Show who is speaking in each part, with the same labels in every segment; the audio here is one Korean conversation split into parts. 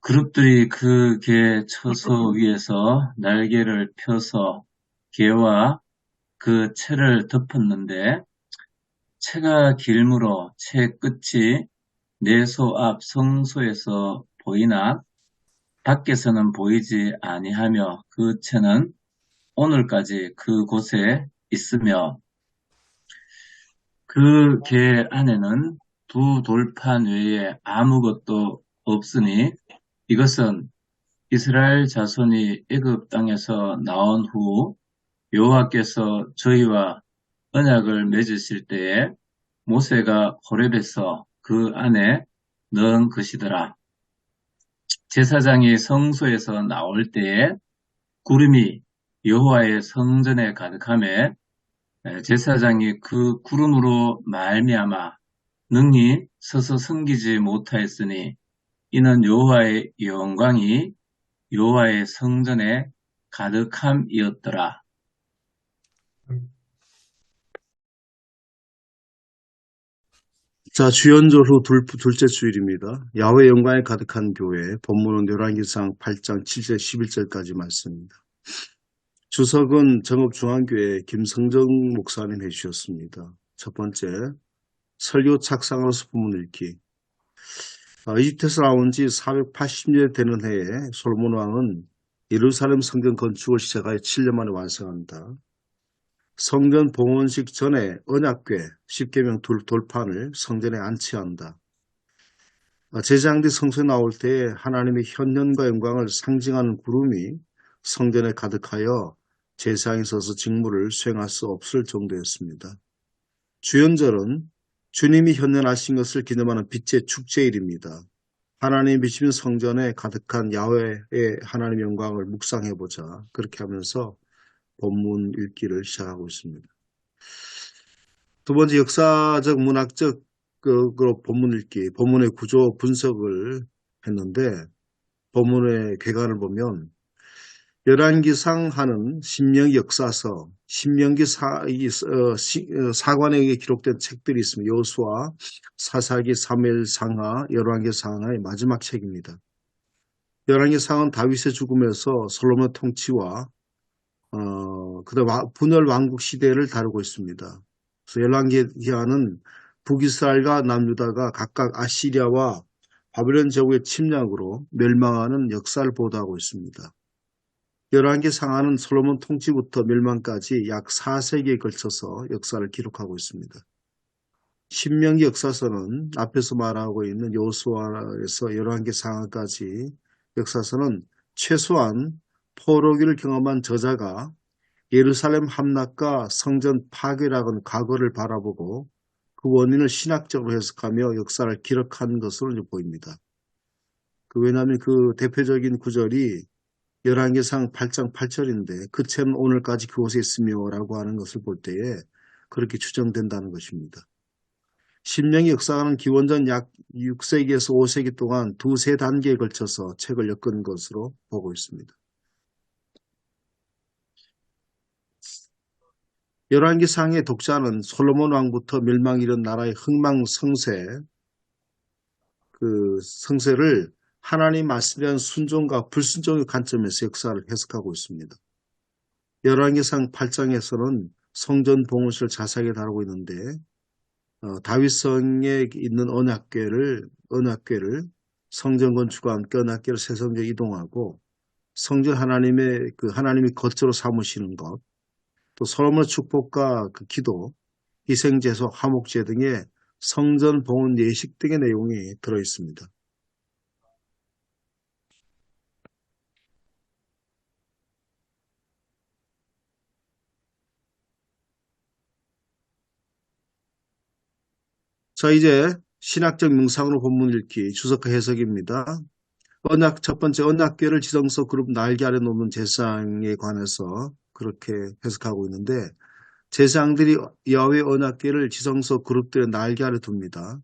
Speaker 1: 그룹들이 그 개 처소 위에서 날개를 펴서 개와 그 채를 덮었는데 채가 길므로 채 끝이 내 소 앞 성소에서 보이나 밖에서는 보이지 아니하며 그 채는 오늘까지 그곳에 있으며 그 개 안에는 두 돌판 외에 아무것도 없으니 이것은 이스라엘 자손이 애굽 땅에서 나온 후 여호와께서 저희와 언약을 맺으실 때에 모세가 호렙에서 그 안에 넣은 것이더라. 제사장이 성소에서 나올 때에 구름이 여호와의 성전에 가득하며 제사장이 그 구름으로 말미암아 능히 서서 섬기지 못하였으니 이는 여호와의 영광이 여호와의 성전에 가득함이었더라.
Speaker 2: 자, 주연절후 둘째 주일입니다. 야훼 영광에 가득한 교회, 본문은 열왕기상 8장 7절 11절까지 말씀입니다. 주석은 정읍중앙교회 김성정 목사님 해주셨습니다. 첫 번째, 설교 착상으로서 본문 읽기. 이집트에서 나온 지 480년 되는 해에 솔로몬 왕은 예루살렘 성전 건축을 시작하여 7년 만에 완성한다. 성전 봉헌식 전에 언약궤 10계명 돌판을 성전에 안치한다. 제사장들이 성소에 나올 때에 하나님의 현현과 영광을 상징하는 구름이 성전에 가득하여 제사장이 서서 직무를 수행할 수 없을 정도였습니다. 주연절은 주님이 현현하신 것을 기념하는 빛의 축제일입니다. 하나님이 비치는 성전에 가득한 야훼의 하나님 영광을 묵상해보자. 그렇게 하면서 본문 읽기를 시작하고 있습니다. 두 번째, 역사적 문학적 본문 읽기, 본문의 구조 분석을 했는데 본문의 괴간을 보면 열왕기상 하는 신명기 역사서, 신명기 사관에 기록된 책들이 있습니다. 여호수아, 사사기, 사무엘상하, 열왕기상하의 마지막 책입니다. 열왕기상은 다윗의 죽음에서 솔로몬 통치와 그다음 분열 왕국 시대를 다루고 있습니다. 그래서 열왕기하는 북이스라엘과 남유다가 각각 아시리아와 바벨론 제국의 침략으로 멸망하는 역사를 보도하고 있습니다. 열왕기 상하는 솔로몬 통치부터 멸망까지 약 4세기에 걸쳐서 역사를 기록하고 있습니다. 신명기 역사서는 앞에서 말하고 있는 여호수아에서 열왕기 상하까지 역사서는 최소한 포로기를 경험한 저자가 예루살렘 함락과 성전 파괴라는 과거를 바라보고 그 원인을 신학적으로 해석하며 역사를 기록한 것으로 보입니다. 왜냐하면 그 대표적인 구절이 열왕기상 8장 8절인데 그 채는 오늘까지 그곳에 있으며 라고 하는 것을 볼 때에 그렇게 추정된다는 것입니다. 신명기 역사가는 기원전 약 6세기에서 5세기 동안 두세 단계에 걸쳐서 책을 엮은 것으로 보고 있습니다. 열왕기상의 독자는 솔로몬 왕부터 멸망이 이른 나라의 성세를 하나님 말씀에 대한 순종과 불순종의 관점에서 역사를 해석하고 있습니다. 열왕기상 8장에서는 성전 봉헌식을 자세하게 다루고 있는데 다윗성에 있는 언약궤를 성전 건축과 함께 언약궤를 새 성전에 이동하고 성전 하나님이 거처로 삼으시는 것, 또 솔로몬의 축복과 그 기도, 희생제소, 화목제 등의 성전 봉헌 예식 등의 내용이 들어있습니다. 자, 이제 신학적 명상으로 본문 읽기, 주석과 해석입니다. 첫 번째, 언약궤를 지성소 그룹 날개 아래 놓는 제사장에 관해서 그렇게 해석하고 있는데, 제사장들이 야훼 언약궤를 지성소 그룹들의 날개 아래 둡니다.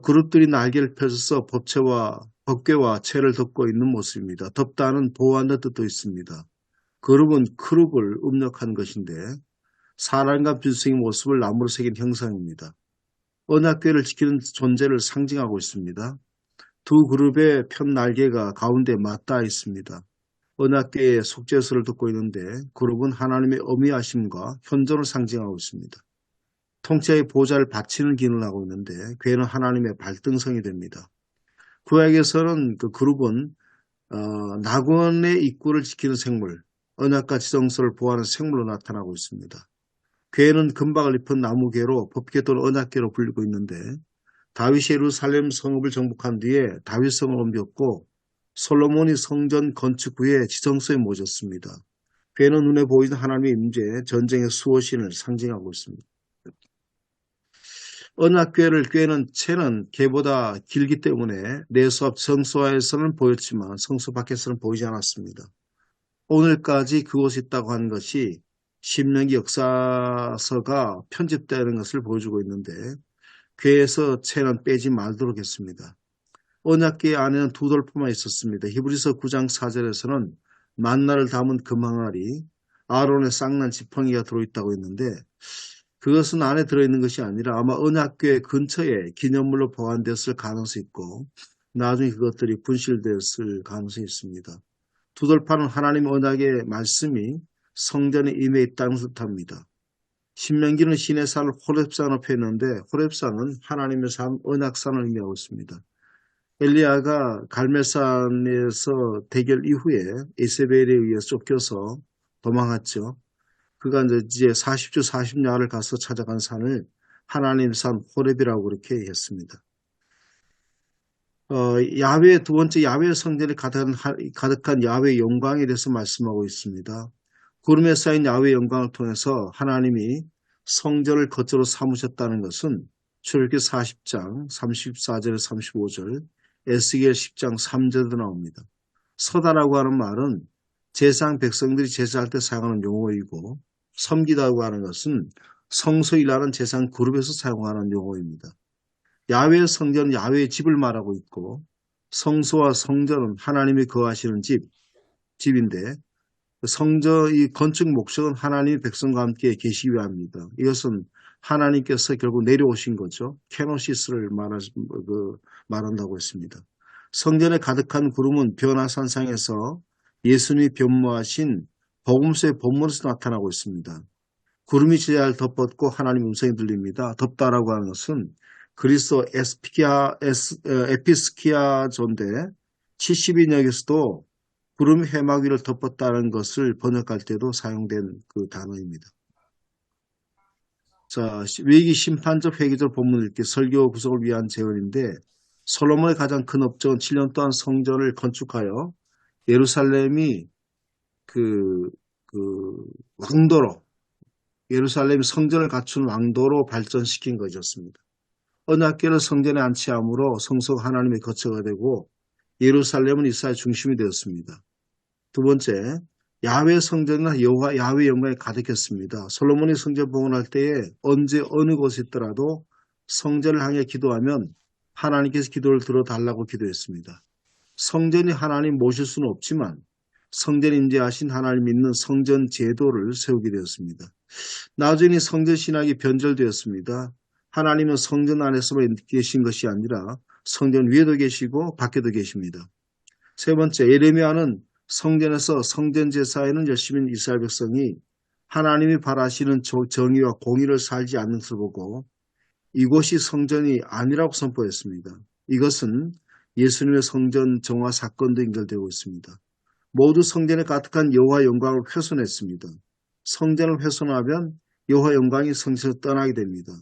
Speaker 2: 그룹들이 날개를 펴서 법궤와 채를 덮고 있는 모습입니다. 덮다는 보호한다는 뜻도 있습니다. 그룹은 크룹을 음력한 것인데 사람과 빌승의 모습을 나무로 새긴 형상입니다. 언약궤를 지키는 존재를 상징하고 있습니다. 두 그룹의 편 날개가 가운데 맞닿아 있습니다. 언약궤의 속죄서를 듣고 있는데 그룹은 하나님의 어미하심과 현존을 상징하고 있습니다. 통치의 보좌를 바치는 기능을 하고 있는데 궤는 하나님의 발등성이 됩니다. 구약에서는 그 그룹은 낙원의 입구를 지키는 생물, 언약과 지성소를 보호하는 생물로 나타나고 있습니다. 궤는 금박을 입은 나무궤로 법궤 또는 언약궤로 불리고 있는데 다윗이 예루살렘 성읍을 정복한 뒤에 다윗성을 옮겼고 솔로몬이 성전 건축 후에 지성소에 모셨습니다. 궤는 눈에 보이는 하나님의 임재, 전쟁의 수호신을 상징하고 있습니다. 언약궤를 꿰는 채는 궤보다 길기 때문에 내수 앞 성소에서는 보였지만 성소 밖에서는 보이지 않았습니다. 오늘까지 그곳에 있다고 하는 것이 신명기 역사서가 편집되는 것을 보여주고 있는데 궤에서 채는 빼지 말도록 했습니다. 언약궤 안에는 두 돌포만 있었습니다. 히브리서 9장 4절에서는 만나를 담은 금항아리, 아론의 쌍난 지팡이가 들어있다고 했는데 그것은 안에 들어있는 것이 아니라 아마 언약궤 근처에 기념물로 보관되었을 가능성이 있고 나중에 그것들이 분실되었을 가능성이 있습니다. 두 돌파는 하나님 언약의 말씀이 성전에 임해 있다는 뜻합니다. 신명기는 신의 산을 호렙산으로 표현했는데 호렙산은 하나님의 산 언약산을 의미하고 있습니다. 엘리야가 갈멜산에서 대결 이후에 이세벨에 의해서 쫓겨서 도망갔죠. 그가 이제 40주 40야를 가서 찾아간 산을 하나님 산 호렙이라고 그렇게 했습니다. 야훼 두 번째 야훼 성전에 가득한 야훼 영광에 대해서 말씀하고 있습니다. 구름에 쌓인 야훼 영광을 통해서 하나님이 성전을 거처로 삼으셨다는 것은 출애굽기 40장 34절 35절 에스겔 10장 3절도 나옵니다. 서다라고 하는 말은 제사장 백성들이 제사할 때 사용하는 용어이고 섬기다고 하는 것은 성소이라는 제사장 그룹에서 사용하는 용어입니다. 야훼의 성전은 야훼의 집을 말하고 있고 성소와 성전은 하나님이 거하시는 집인데 성전의 건축 목적은 하나님의 백성과 함께 계시기 위함입니다. 이것은 하나님께서 결국 내려오신 거죠. 케노시스를 말한다고 했습니다. 성전에 가득한 구름은 변화산상에서 예수님이 변모하신 복음서의 본문에서 나타나고 있습니다. 구름이 지하를 덮었고 하나님 음성이 들립니다. 덮다라고 하는 것은 그리스도 에피스키아조인데 70인역에서도 구름 회막 위를 덮었다는 것을 번역할 때도 사용된 그 단어입니다. 자, 위기 심판적 회개적 본문을 읽기 설교 구속을 위한 제언인데 솔로몬의 가장 큰 업적은 7년 동안 성전을 건축하여 예루살렘이 왕도로 예루살렘 성전을 갖춘 왕도로 발전시킨 것이었습니다. 언약궤를 성전에 안치함으로 성소가 하나님의 거처가 되고 예루살렘은 이스라엘 중심이 되었습니다. 두 번째, 야훼 성전은 야훼 영광에 가득했습니다. 솔로몬이 성전 봉헌할 때에 언제 어느 곳에 있더라도 성전을 향해 기도하면 하나님께서 기도를 들어달라고 기도했습니다. 성전이 하나님 모실 수는 없지만 성전에 임재하신 하나님 있는 성전 제도를 세우게 되었습니다. 나중에 성전 신학이 변절되었습니다. 하나님은 성전 안에서만 계신 것이 아니라 성전 위에도 계시고 밖에도 계십니다. 세 번째, 예레미야는 성전에서 성전 제사에는 열심인 이스라엘 백성이 하나님이 바라시는 정의와 공의를 살지 않는 것을 보고 이곳이 성전이 아니라고 선포했습니다. 이것은 예수님의 성전 정화 사건도 연결되고 있습니다. 모두 성전에 가득한 여호와 영광을 훼손했습니다. 성전을 훼손하면 여호와 영광이 성전에서 떠나게 됩니다.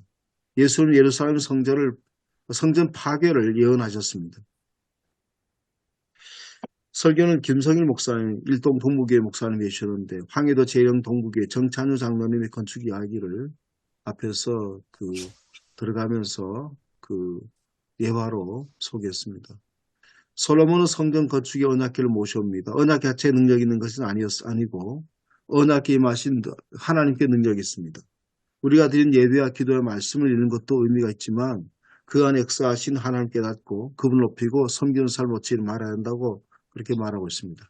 Speaker 2: 예수는 예루살렘 성전 파괴를 예언하셨습니다. 설교는 김성일 목사님, 일동 동부교회 목사님이 해주셨는데 황해도 재령 동부교회 정찬유 장로님의 건축 이야기를 앞에서 들어가면서 예화로 소개했습니다. 솔로몬은 성전 건축의 언약궤를 모셔옵니다. 언약궤 자체에 능력이 있는 것은 아니고 언약궤에 임하신 하나님께 능력이 있습니다. 우리가 드린 예배와 기도의 말씀을 읽는 것도 의미가 있지만 그 안에 역사하신 하나님께 닿고 그분을 높이고 섬기는 삶을 어찌를 말해야 한다고 그렇게 말하고 있습니다.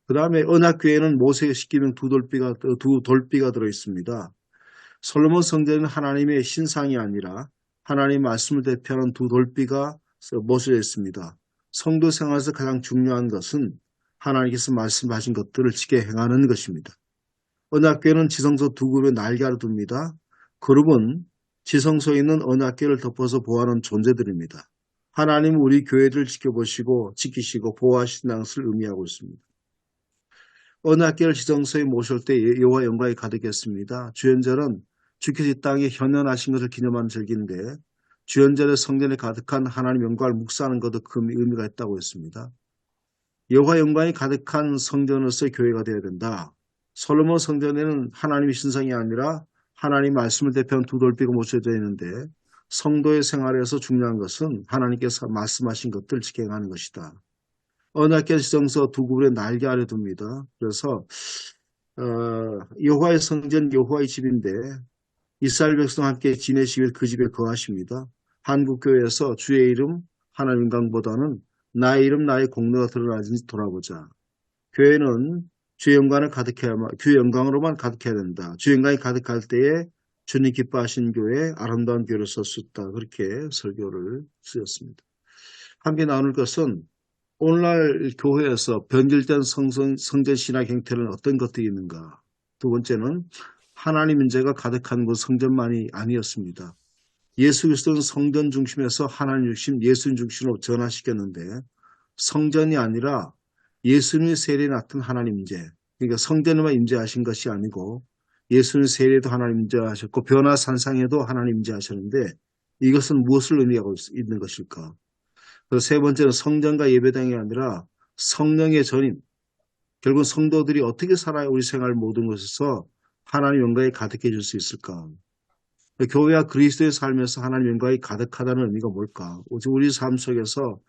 Speaker 2: 그 다음에 언약궤에는 모세의 십계명 두 돌비가 들어있습니다. 솔로몬 성전은 하나님의 신상이 아니라 하나님의 말씀을 대표하는 두 돌비가 모셔져 있습니다. 성도 생활에서 가장 중요한 것은 하나님께서 말씀하신 것들을 지켜 행하는 것입니다. 언약궤는 지성소 두 그룹에 날개를 둡니다. 그룹은 지성소에 있는 언약궤를 덮어서 보호하는 존재들입니다. 하나님은 우리 교회들을 지켜보시고 지키시고 보호하신다는 것을 의미하고 있습니다. 언약궤를 지성소에 모실 때 여호와 영광이 가득했습니다. 주연절은 주께서 이 땅에 현현하신 것을 기념하는 절기인데 주연절의 성전에 가득한 하나님 영광을 묵상하는 것도 그 의미가 있다고 했습니다. 여호와 영광이 가득한 성전으로서의 교회가 되어야 된다. 솔로몬 성전에는 하나님의 신성이 아니라 하나님 말씀을 대표하는 두 돌비가 모셔져 있는데 성도의 생활에서 중요한 것은 하나님께서 말씀하신 것들을 지켜가는 것이다. 언약궤 지성소 두 그룹의 날개 아래 둡니다. 그래서 여호와의 성전 여호와의 집인데 이스라엘 백성 함께 지내시길 그 집에 거하십니다. 한국교회에서 주의 이름 하나님 영광보다는 나의 이름 나의 공로가 드러나는지 돌아보자. 교회는 주의 영광을 가득해야만 주의 영광으로만 가득해야 된다. 주의 영광이 가득할 때에 주님 기뻐하신 교회 아름다운 교회를 썼었다. 그렇게 설교를 쓰였습니다. 함께 나눌 것은 오늘날 교회에서 변질된 성전 신학 형태는 어떤 것들이 있는가. 두 번째는 하나님 문제가 가득한 곳 성전만이 아니었습니다. 예수 그리스도는 성전 중심에서 하나님 중심, 예수님 중심으로 전환시켰는데 성전이 아니라 예수님의 세례에 나타난 하나님 임재. 그러니까 성전에만 임재하신 것이 아니고 예수님의 세례에도 하나님 임재하셨고 변화산상에도 하나님 임재하셨는데 이것은 무엇을 의미하고 있는 것일까? 그리고 세 번째는 성전과 예배당이 아니라 성령의 전임. 결국 성도들이 어떻게 살아야 우리 생활 모든 것에서 하나님 영광이 가득해질 수 있을까? 교회와 그리스도의 삶에서 하나님 영광이 가득하다는 의미가 뭘까? 우리 삶 속에서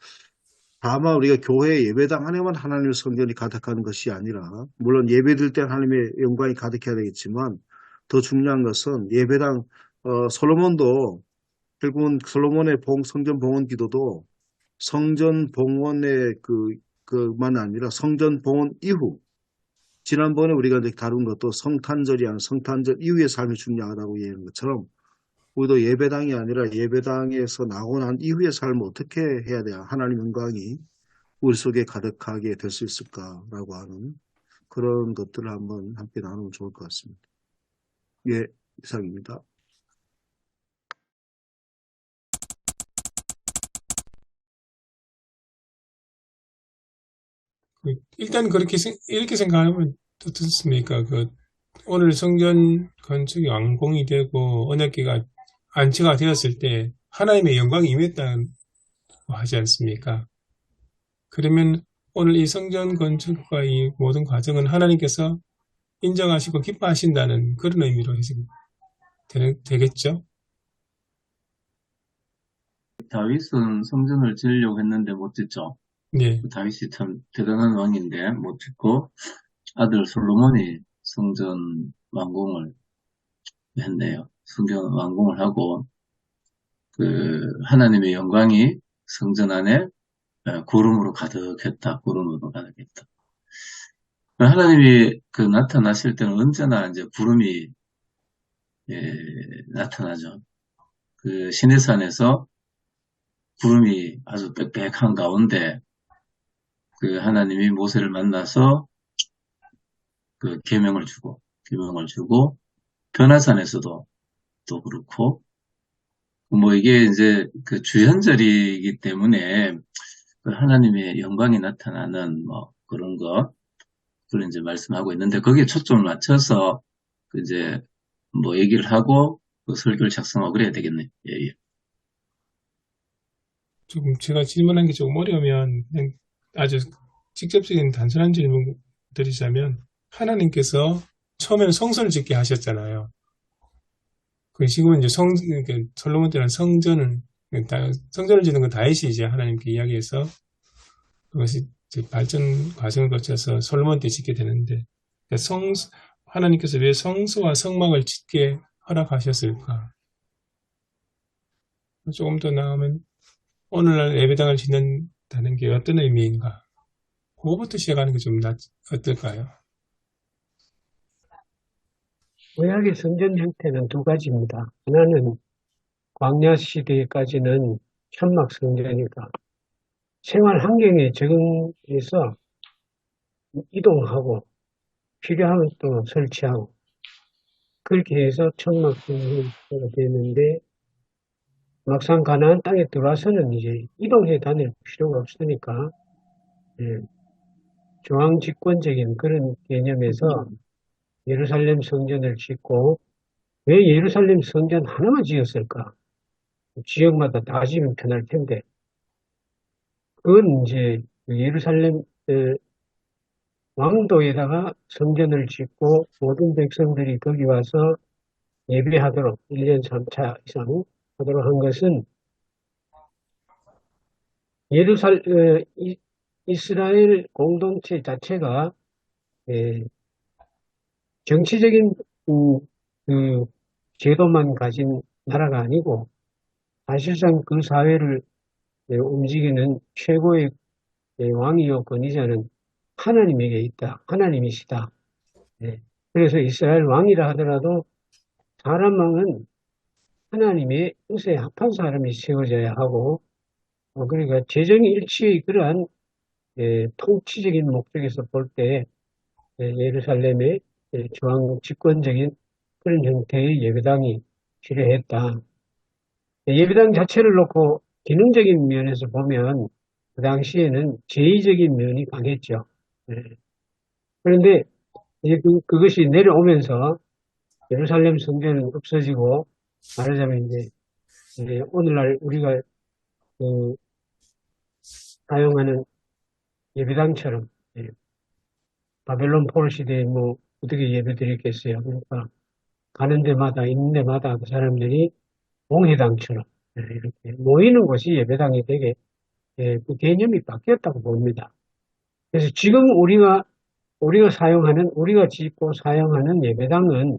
Speaker 2: 다만 우리가 교회 예배당 안에만 하나님의 성전이 가득하는 것이 아니라 물론 예배드릴 때 하나님의 영광이 가득해야 되겠지만 더 중요한 것은 예배당 솔로몬도 결국은 솔로몬의 성전 봉헌 기도도 성전 봉헌의 그만 아니라 성전 봉헌 이후 지난번에 우리가 이제 다룬 것도 성탄절이 아니라 성탄절 이후의 삶이 중요하다고 얘기하는 것처럼 우리도 예배당이 아니라 예배당에서 나오고 난 이후의 삶을 어떻게 해야 돼야 하나님 영광이 우리 속에 가득하게 될 수 있을까라고 하는 그런 것들을 한번 함께 나누면 좋을 것 같습니다. 예, 이상입니다.
Speaker 3: 일단 이렇게 생각하면 어떻습니까? 오늘 성전 건축이 완공이 되고 언약궤가 안치가 되었을 때 하나님의 영광이 임했다고 하지 않습니까? 그러면 오늘 이 성전 건축과 이 모든 과정은 하나님께서 인정하시고 기뻐하신다는 그런 의미로 해석이 되겠죠?
Speaker 1: 다윗은 성전을 지으려고 했는데 못 짓죠.
Speaker 3: 네.
Speaker 1: 다윗이 참 대단한 왕인데 못 짓고 아들 솔로몬이 성전 완공을 했네요. 성전 완공을 하고 하나님의 영광이 성전 안에 구름으로 가득했다. 구름으로 가득했다. 하나님이 나타나실 때는 언제나 이제 구름이 나타나죠. 시내산에서 구름이 아주 빽빽한 가운데 하나님이 모세를 만나서 계명을 주고 변화산에서도 또 그렇고 뭐 이게 이제 주현절이기 때문에 하나님의 영광이 나타나는 뭐 그런 그걸 이제 말씀하고 있는데 거기에 초점을 맞춰서 이제 뭐 얘기를 하고 설교를 작성하고 그래야 되겠네요. 예, 예.
Speaker 3: 조금 제가 질문한 게 조금 어려우면 그냥 아주 직접적인 단순한 질문 드리자면 하나님께서 처음에는 성전을 짓게 하셨잖아요. 지금은 이제 솔로몬 때는 성전을 짓는 건 다윗이 이제 하나님께 이야기해서 그것이 이제 발전 과정을 거쳐서 솔로몬 때 짓게 되는데 하나님께서 왜 성소와 성막을 짓게 허락하셨을까? 조금 더 나가면 오늘날 예배당을 짓는다는 게 어떤 의미인가? 그거부터 시작하는 게 좀 어떨까요?
Speaker 4: 구약의 성전 형태는 두 가지입니다. 하나는 광야 시대까지는 천막 성전이다. 생활 환경에 적응해서 이동하고 필요하면 또 설치하고 그렇게 해서 천막성이 되는데 막상 가나안 땅에 들어와서는 이제 이동해 다닐 필요가 없으니까 예, 중앙집권적인 그런 개념에서 예루살렘 성전을 짓고 왜 예루살렘 성전 하나만 지었을까? 지역마다 다 지으면 편할 텐데 그건 이제 예루살렘 왕도에다가 성전을 짓고 모든 백성들이 거기 와서 예배하도록 1년 3차 이상 하도록 한 것은 이스라엘 공동체 자체가 예, 정치적인 그 제도만 가진 나라가 아니고 사실상 그 사회를 움직이는 최고의 왕이요 권위자는 하나님에게 있다. 하나님이시다. 예. 그래서 이스라엘 왕이라 하더라도 사람 왕은 하나님의 뜻에 합한 사람이 세워져야 하고 그러니까 재정일치의 그러한 통치적인 목적에서 볼 때 예루살렘의 중앙 집권적인 그런 형태의 예배당이 필요했다. 예배당 자체를 놓고 기능적인 면에서 보면 그 당시에는 제의적인 면이 강했죠. 예. 그런데 이제 그것이 내려오면서 예루살렘 성전은 없어지고 말하자면 이제 오늘날 우리가 그 사용하는 예배당처럼 예, 바벨론 포로 시대에 뭐 어떻게 예배 드리겠어요. 그러니까 가는 데마다 있는 데마다 그 사람들이 봉회당처럼 이렇게 모이는 곳이 예배당이 되게 그 개념이 바뀌었다고 봅니다. 그래서 지금 우리가 짓고 사용하는 예배당은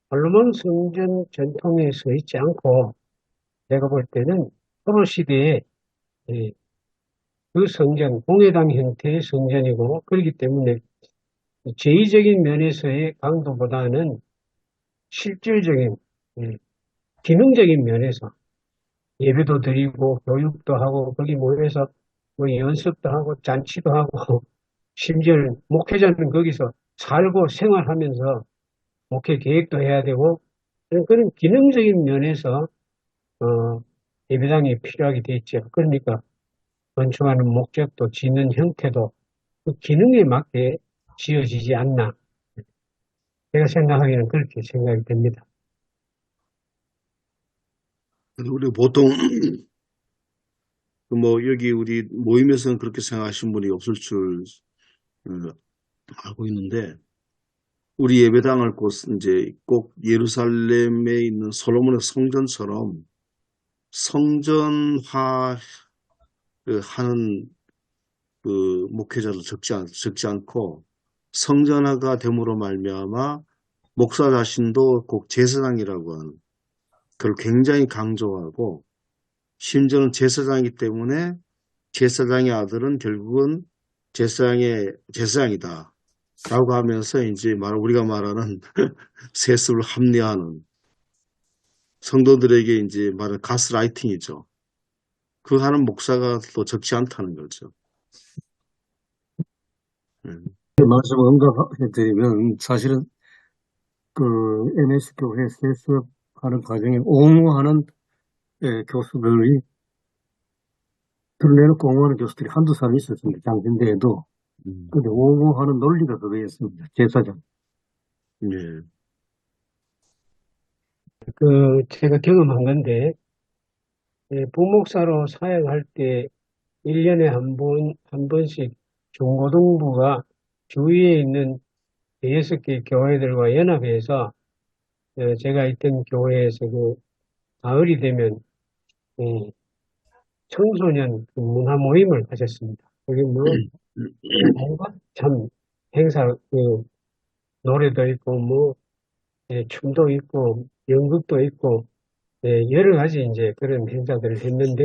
Speaker 4: 솔로몬 성전 전통에 서 있지 않고 내가 볼 때는 포로 시대에 예, 그 성전, 봉회당 형태의 성전이고 그렇기 때문에 제의적인 면에서의 강도보다는 실질적인 예, 기능적인 면에서 예배도 드리고 교육도 하고 거기 모여서 뭐 연습도 하고 잔치도 하고 심지어는 목회자는 거기서 살고 생활하면서 목회 계획도 해야 되고 그런 기능적인 면에서 예배당이 필요하게 돼 있죠. 그러니까 건축하는 목적도 짓는 형태도 그 기능에 맞게 지어지지 않나. 제가 생각하기에는 그렇게 생각이 됩니다.
Speaker 2: 우리 보통 뭐 여기 우리 모임에서는 그렇게 생각하시는 분이 없을 줄 알고 있는데 우리 예배당을 이제 꼭 예루살렘에 있는 솔로몬의 성전처럼 성전화 하는 그 목회자도 적지 않고 성전화가 됨으로 말미암아 목사 자신도 꼭 제사장이라고 하는 그걸 굉장히 강조하고 심지어는 제사장이기 때문에 제사장의 아들은 결국은 제사장이다. 라고 하면서 이제 우리가 말하는 세습을 합리화하는 성도들에게 이제 말하는 가스라이팅이죠. 그 하는 목사가 또 적지 않다는 거죠.
Speaker 5: 말씀 응답해드리면 사실은 그 NS 교회 세습하는 과정에 옹호하는 교수들이 들내놓고 옹호하는 교수들이 한두 사람 있었습니다. 장신대에도. 근데 옹호하는 논리가 그거였습니다. 제사장.
Speaker 2: 예.
Speaker 4: 제가 경험한 건데, 부목사로 사역할 때 1년에 한 번씩 중고등부가 주위에 있는 6개 교회들과 연합해서 제가 있던 교회에서 그 가을이 되면 청소년 그 문화 모임을 가졌습니다. 거기 뭐 참 행사 그 노래도 있고 뭐 춤도 있고 연극도 있고 여러 가지 이제 그런 행사들을 했는데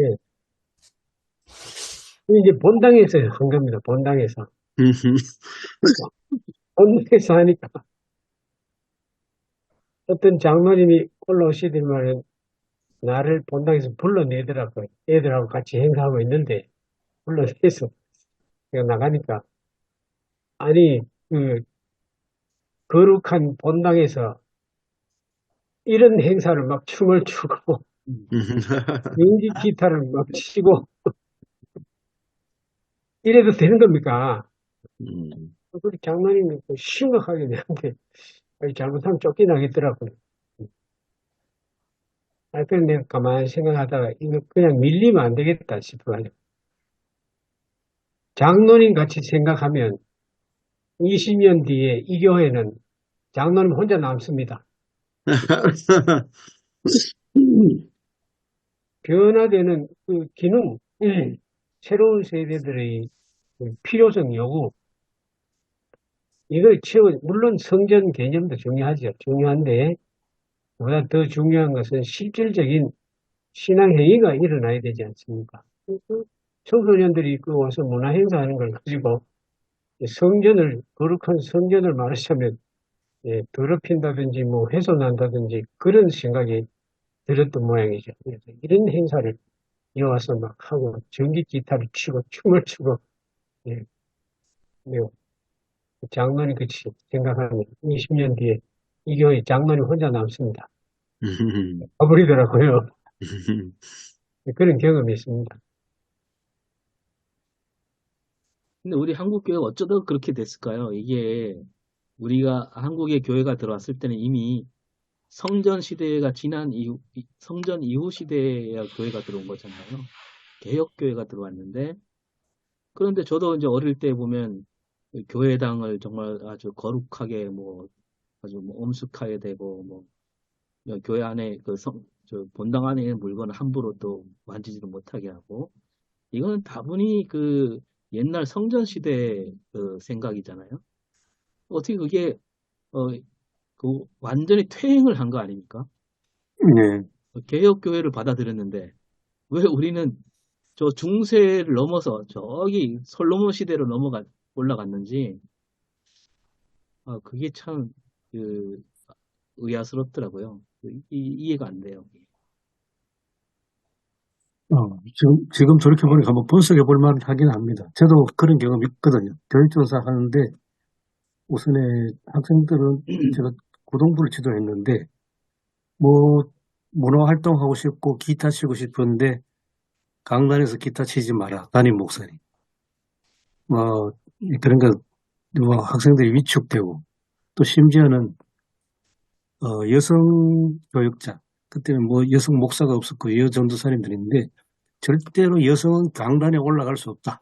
Speaker 4: 이제 본당에서 한 겁니다. 본당에서 본당에서 하니까 어떤 장로님이 올라오시더니만 나를 본당에서 불러내더라고요. 애들하고 같이 행사하고 있는데 불러내서 제가 나가니까, 아니, 그, 거룩한 본당에서 이런 행사를 막 춤을 추고, 연기 기타를 막 치고, 이래도 되는 겁니까? 우리 장로님이 또 심각하게 내한테 잘못하면 쫓겨나겠더라고요. 그래서 내가 가만히 생각하다가 이거 그냥 밀리면 안 되겠다 싶어가지고. 장로님 같이 생각하면 20년 뒤에 이 교회는 장로님 혼자 남습니다. 변화되는 그 기능, 새로운 세대들의 그 필요성 요구, 이걸 채워, 물론 성전 개념도 중요하죠. 중요한데, 보다 더 중요한 것은 실질적인 신앙 행위가 일어나야 되지 않습니까? 그 청소년들이 그 와서 문화 행사하는 걸 가지고 성전을, 거룩한 성전을 말하자면, 더럽힌다든지 뭐 훼손한다든지 그런 생각이 들었던 모양이죠. 그래서 이런 행사를 이어와서 막 하고 전기 기타를 치고 춤을 추고, 예, 네, 장로님 같이 생각하면 20년 뒤에 이 교회 장로님 혼자 남습니다. 가버리더라고요. 그런 경험이 있습니다.
Speaker 6: 근데 우리 한국 교회가 어쩌다 그렇게 됐을까요? 이게 우리가 한국의 교회가 들어왔을 때는 이미 성전 시대가 지난 이후, 성전 이후 시대에 교회가 들어온 거잖아요. 개혁 교회가 들어왔는데, 그런데 저도 이제 어릴 때 보면 교회당을 정말 아주 거룩하게 뭐 아주 뭐 엄숙하게 되고 뭐 교회 안에 저 본당 안에 있는 물건을 함부로 또 만지지도 못하게 하고, 이거는 다분히 그 옛날 성전 시대 그 생각이잖아요. 어떻게 그게 그 완전히 퇴행을 한 거 아닙니까?
Speaker 5: 네.
Speaker 6: 개혁 교회를 받아들였는데 왜 우리는 저 중세를 넘어서 저기 솔로몬 시대로 올라갔는지, 그게 참 그 의아스럽더라고요. 이해가 안 돼요.
Speaker 5: 지금 저렇게 보니까 한번 분석해 볼 만하긴 합니다. 저도 그런 경험이 있거든요. 교육조사 하는데, 우선에 학생들은 제가 고등부를 지도했는데, 뭐, 문화활동하고 싶고, 기타 치고 싶은데, 강단에서 기타 치지 마라. 담임 목사님. 뭐, 그런 거, 뭐 학생들이 위축되고, 또 심지어는, 여성 교육자, 그때는 뭐 여성 목사가 없었고, 여전도사님들인데, 절대로 여성은 강단에 올라갈 수 없다.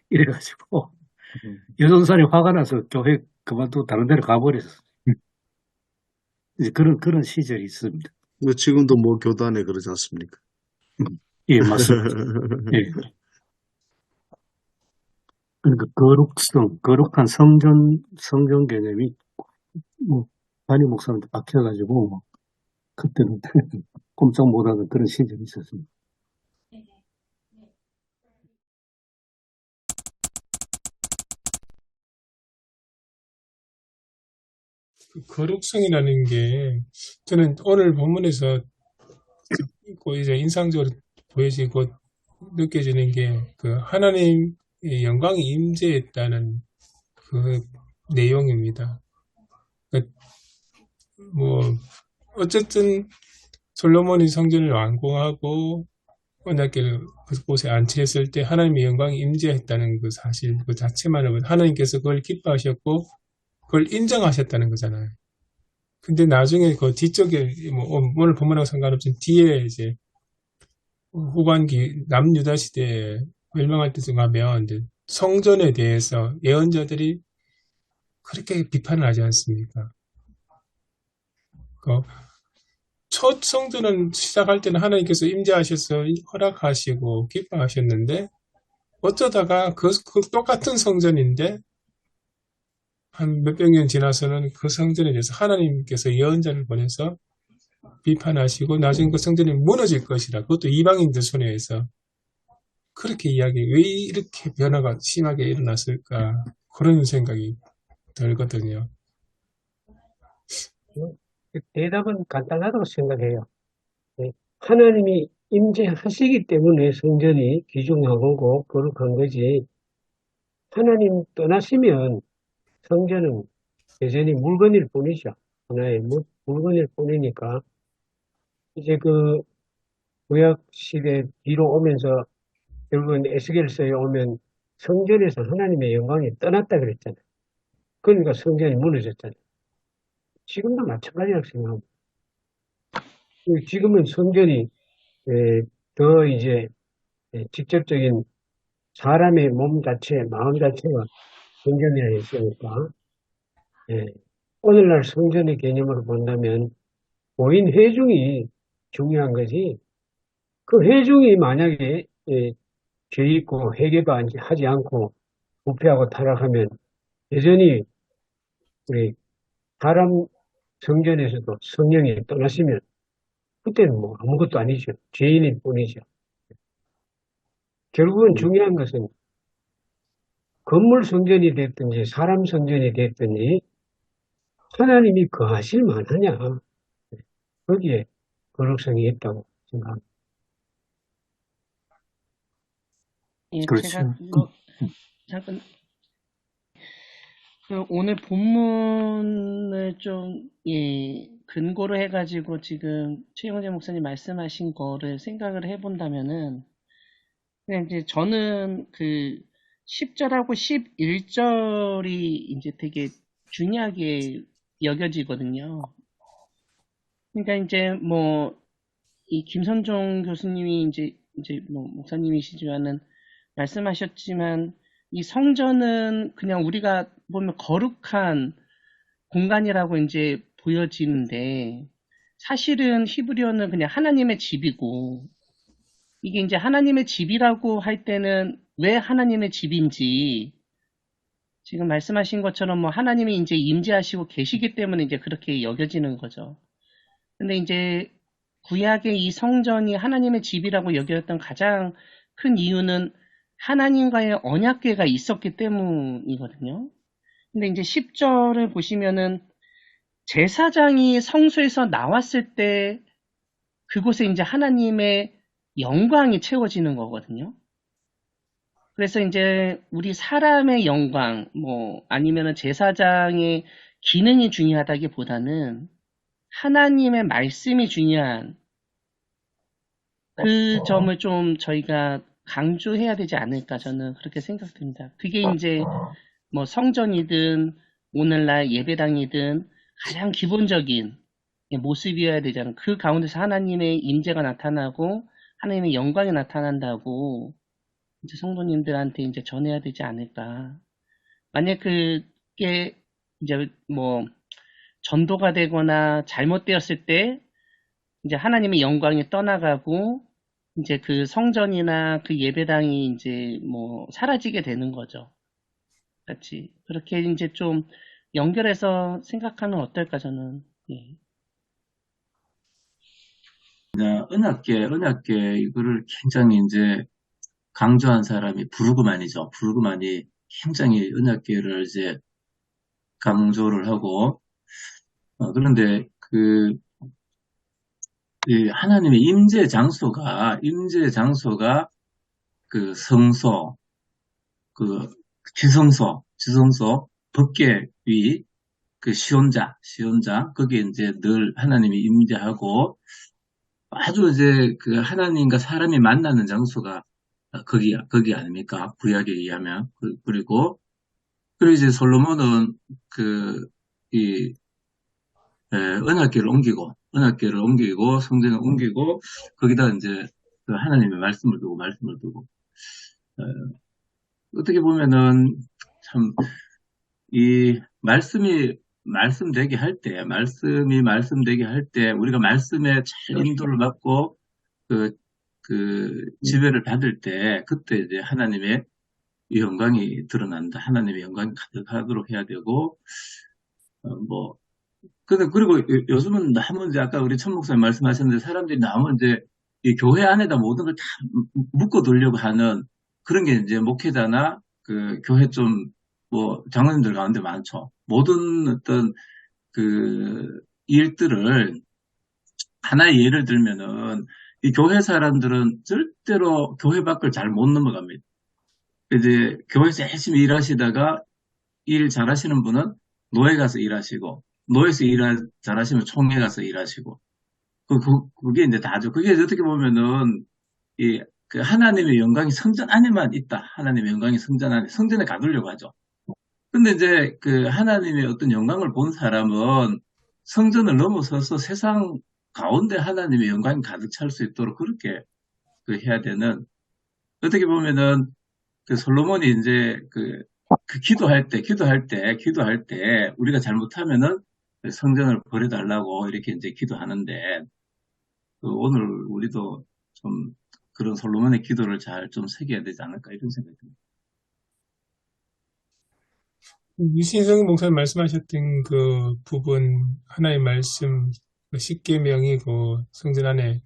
Speaker 5: 이래가지고, 여전도사님 화가 나서 교회 그만두고 다른 데로 가버렸어요. 이제 그런 시절이 있습니다.
Speaker 2: 지금도 뭐 교단에 그러지 않습니까?
Speaker 5: 예, 맞습니다. 예. 그러니까 거룩한 성전 개념이 뭐 담임 목사한테 박혀가지고 뭐 그때는 꼼짝 못하는 그런 시절이 있었습니다.
Speaker 3: 그 거룩성이라는 게 저는 오늘 본문에서 이제 인상적으로 보여지고 느껴지는 게 그 하나님의 영광이 임재했다는 그 내용입니다. 그러니까 뭐 어쨌든 솔로몬이 성전을 완공하고 언약궤를 그곳에 안치했을 때 하나님의 영광이 임재했다는 그 사실 그 자체만으로 하나님께서 그걸 기뻐하셨고 그걸 인정하셨다는 거잖아요. 근데 나중에 그 뒤쪽에 뭐 오늘 본문하고 상관없이 뒤에 이제 후반기 남유다 시대에 멸망할 때쯤 가면 이제 성전에 대해서 예언자들이 그렇게 비판을 하지 않습니까? 첫 성전을 시작할 때는 하나님께서 임재하셔서 허락하시고 기뻐하셨는데 어쩌다가 그 똑같은 성전인데 한 몇백 년 지나서는 그 성전에 대해서 하나님께서 예언자를 보내서 비판하시고 나중에 그 성전이 무너질 것이라, 그것도 이방인들 손에 의해서 그렇게 왜 이렇게 변화가 심하게 일어났을까, 그런 생각이 들거든요.
Speaker 4: 대답은 간단하다고 생각해요. 하나님이 임재하시기 때문에 성전이 귀중한 거고 거룩한 거지. 하나님 떠나시면 성전은 여전히 물건일 뿐이죠. 하나의 물건일 뿐이니까 이제 그 구약 시대 뒤로 오면서 결국은 에스겔서에 오면 성전에서 하나님의 영광이 떠났다 그랬잖아요. 그러니까 성전이 무너졌잖아요. 지금도 마찬가지라고 생각합니다. 지금은 성전이 더 이제 직접적인 사람의 몸 자체, 마음 자체가 성전이라 했으니까 오늘날 성전의 개념으로 본다면 보인 회중이 중요한 거지. 그 회중이 만약에 죄 있고 회개도 하지 않고 부패하고 타락하면 여전히 우리 사람 성전에서도 성령이 떠나시면 그때는 뭐 아무것도 아니죠. 죄인일 뿐이죠. 결국은 중요한 것은 건물 성전이 됐든지 사람 성전이 됐든지 하나님이 거하실 만하냐. 거기에 거룩성이 있다고 생각합니다.
Speaker 7: 예,
Speaker 5: 그렇죠.
Speaker 7: 제가 잠깐 오늘 본문을 좀 근거로 해가지고 지금 최영재 목사님 말씀하신 거를 생각을 해본다면은 그냥 이제 저는 그 10절하고 11절이 이제 되게 중요하게 여겨지거든요. 그러니까 이제 뭐 이 김선종 교수님이 이제 뭐 목사님이시지만은 말씀하셨지만 이 성전은 그냥 우리가 보면 거룩한 공간이라고 이제 보여지는데 사실은 히브리어는 그냥 하나님의 집이고 이게 이제 하나님의 집이라고 할 때는 왜 하나님의 집인지 지금 말씀하신 것처럼 뭐 하나님이 이제 임재하시고 계시기 때문에 이제 그렇게 여겨지는 거죠. 근데 이제 구약의 이 성전이 하나님의 집이라고 여겨졌던 가장 큰 이유는 하나님과의 언약궤가 있었기 때문이거든요. 근데 이제 10절을 보시면은 제사장이 성소에서 나왔을 때 그곳에 이제 하나님의 영광이 채워지는 거거든요. 그래서 이제 우리 사람의 영광, 뭐 아니면은 제사장의 기능이 중요하다기보다는 하나님의 말씀이 중요한 그 점을 좀 저희가 강조해야 되지 않을까 저는 그렇게 생각됩니다. 그게 이제 뭐 성전이든 오늘날 예배당이든 가장 기본적인 모습이어야 되잖아요. 그 가운데서 하나님의 임재가 나타나고 하나님의 영광이 나타난다고 이제 성도님들한테 이제 전해야 되지 않을까. 만약 그게 이제 뭐 전도가 되거나 잘못되었을 때 이제 하나님의 영광이 떠나가고 이제 그 성전이나 그 예배당이 이제 뭐 사라지게 되는 거죠. 같이 그렇게 이제 좀 연결해서 생각하면 어떨까 저는. 예.
Speaker 1: 은학계 이거를 굉장히 이제 강조한 사람이 부르그만이죠. 부르그만이 굉장히 은학계를 이제 강조를 하고 그런데 이 하나님의 임재 장소가 그 성소, 그 지성소, 법계 위, 그 시온자, 거기에 이제 늘 하나님이 임재하고 아주 이제 그 하나님과 사람이 만나는 장소가 거기 아닙니까? 구약에 의하면. 그리고 이제 솔로몬은 은하계를 옮기고 성전을 옮기고 거기다 이제 그 하나님의 말씀을 두고 어떻게 보면은 참 이 말씀이 말씀되게 할 때 우리가 말씀에 잘 인도를 받고 지배를 받을 때 그때 이제 하나님의 이 영광이 드러난다. 하나님의 영광이 가득하도록 해야 되고 그리고 요즘은 너무 이제 아까 우리 천 목사님 말씀하셨는데 사람들이 너무 이제 이 교회 안에다 모든 걸 다 묶어 두려고 하는 그런 게 이제 목회자나 그 교회 좀 뭐 장로님들 가운데 많죠. 모든 어떤 그 일들을 하나의 예를 들면은 이 교회 사람들은 절대로 교회 밖을 잘 못 넘어갑니다. 이제 교회에서 열심히 일하시다가 일 잘하시는 분은 노예 가서 일하시고, 노예에서 잘하시면 총회 가서 일하시고, 그게 이제 다죠. 그게 어떻게 보면은, 그 하나님의 영광이 성전 안에만 있다. 하나님의 영광이 성전 안에, 성전에 가두려고 하죠. 근데 이제 그 하나님의 어떤 영광을 본 사람은 성전을 넘어서서 세상 가운데 하나님의 영광이 가득 찰 수 있도록 그렇게 해야 되는, 어떻게 보면은 그 솔로몬이 이제 기도할 때 우리가 잘못하면은 성전을 버려달라고 이렇게 이제 기도하는데, 오늘 우리도 좀 그런 솔로몬의 기도를 잘 좀 새겨야 되지 않을까 이런 생각이 듭니다.
Speaker 3: 유신성 목사님 말씀하셨던 그 부분, 하나의 말씀, 십계명이 그 성전 안에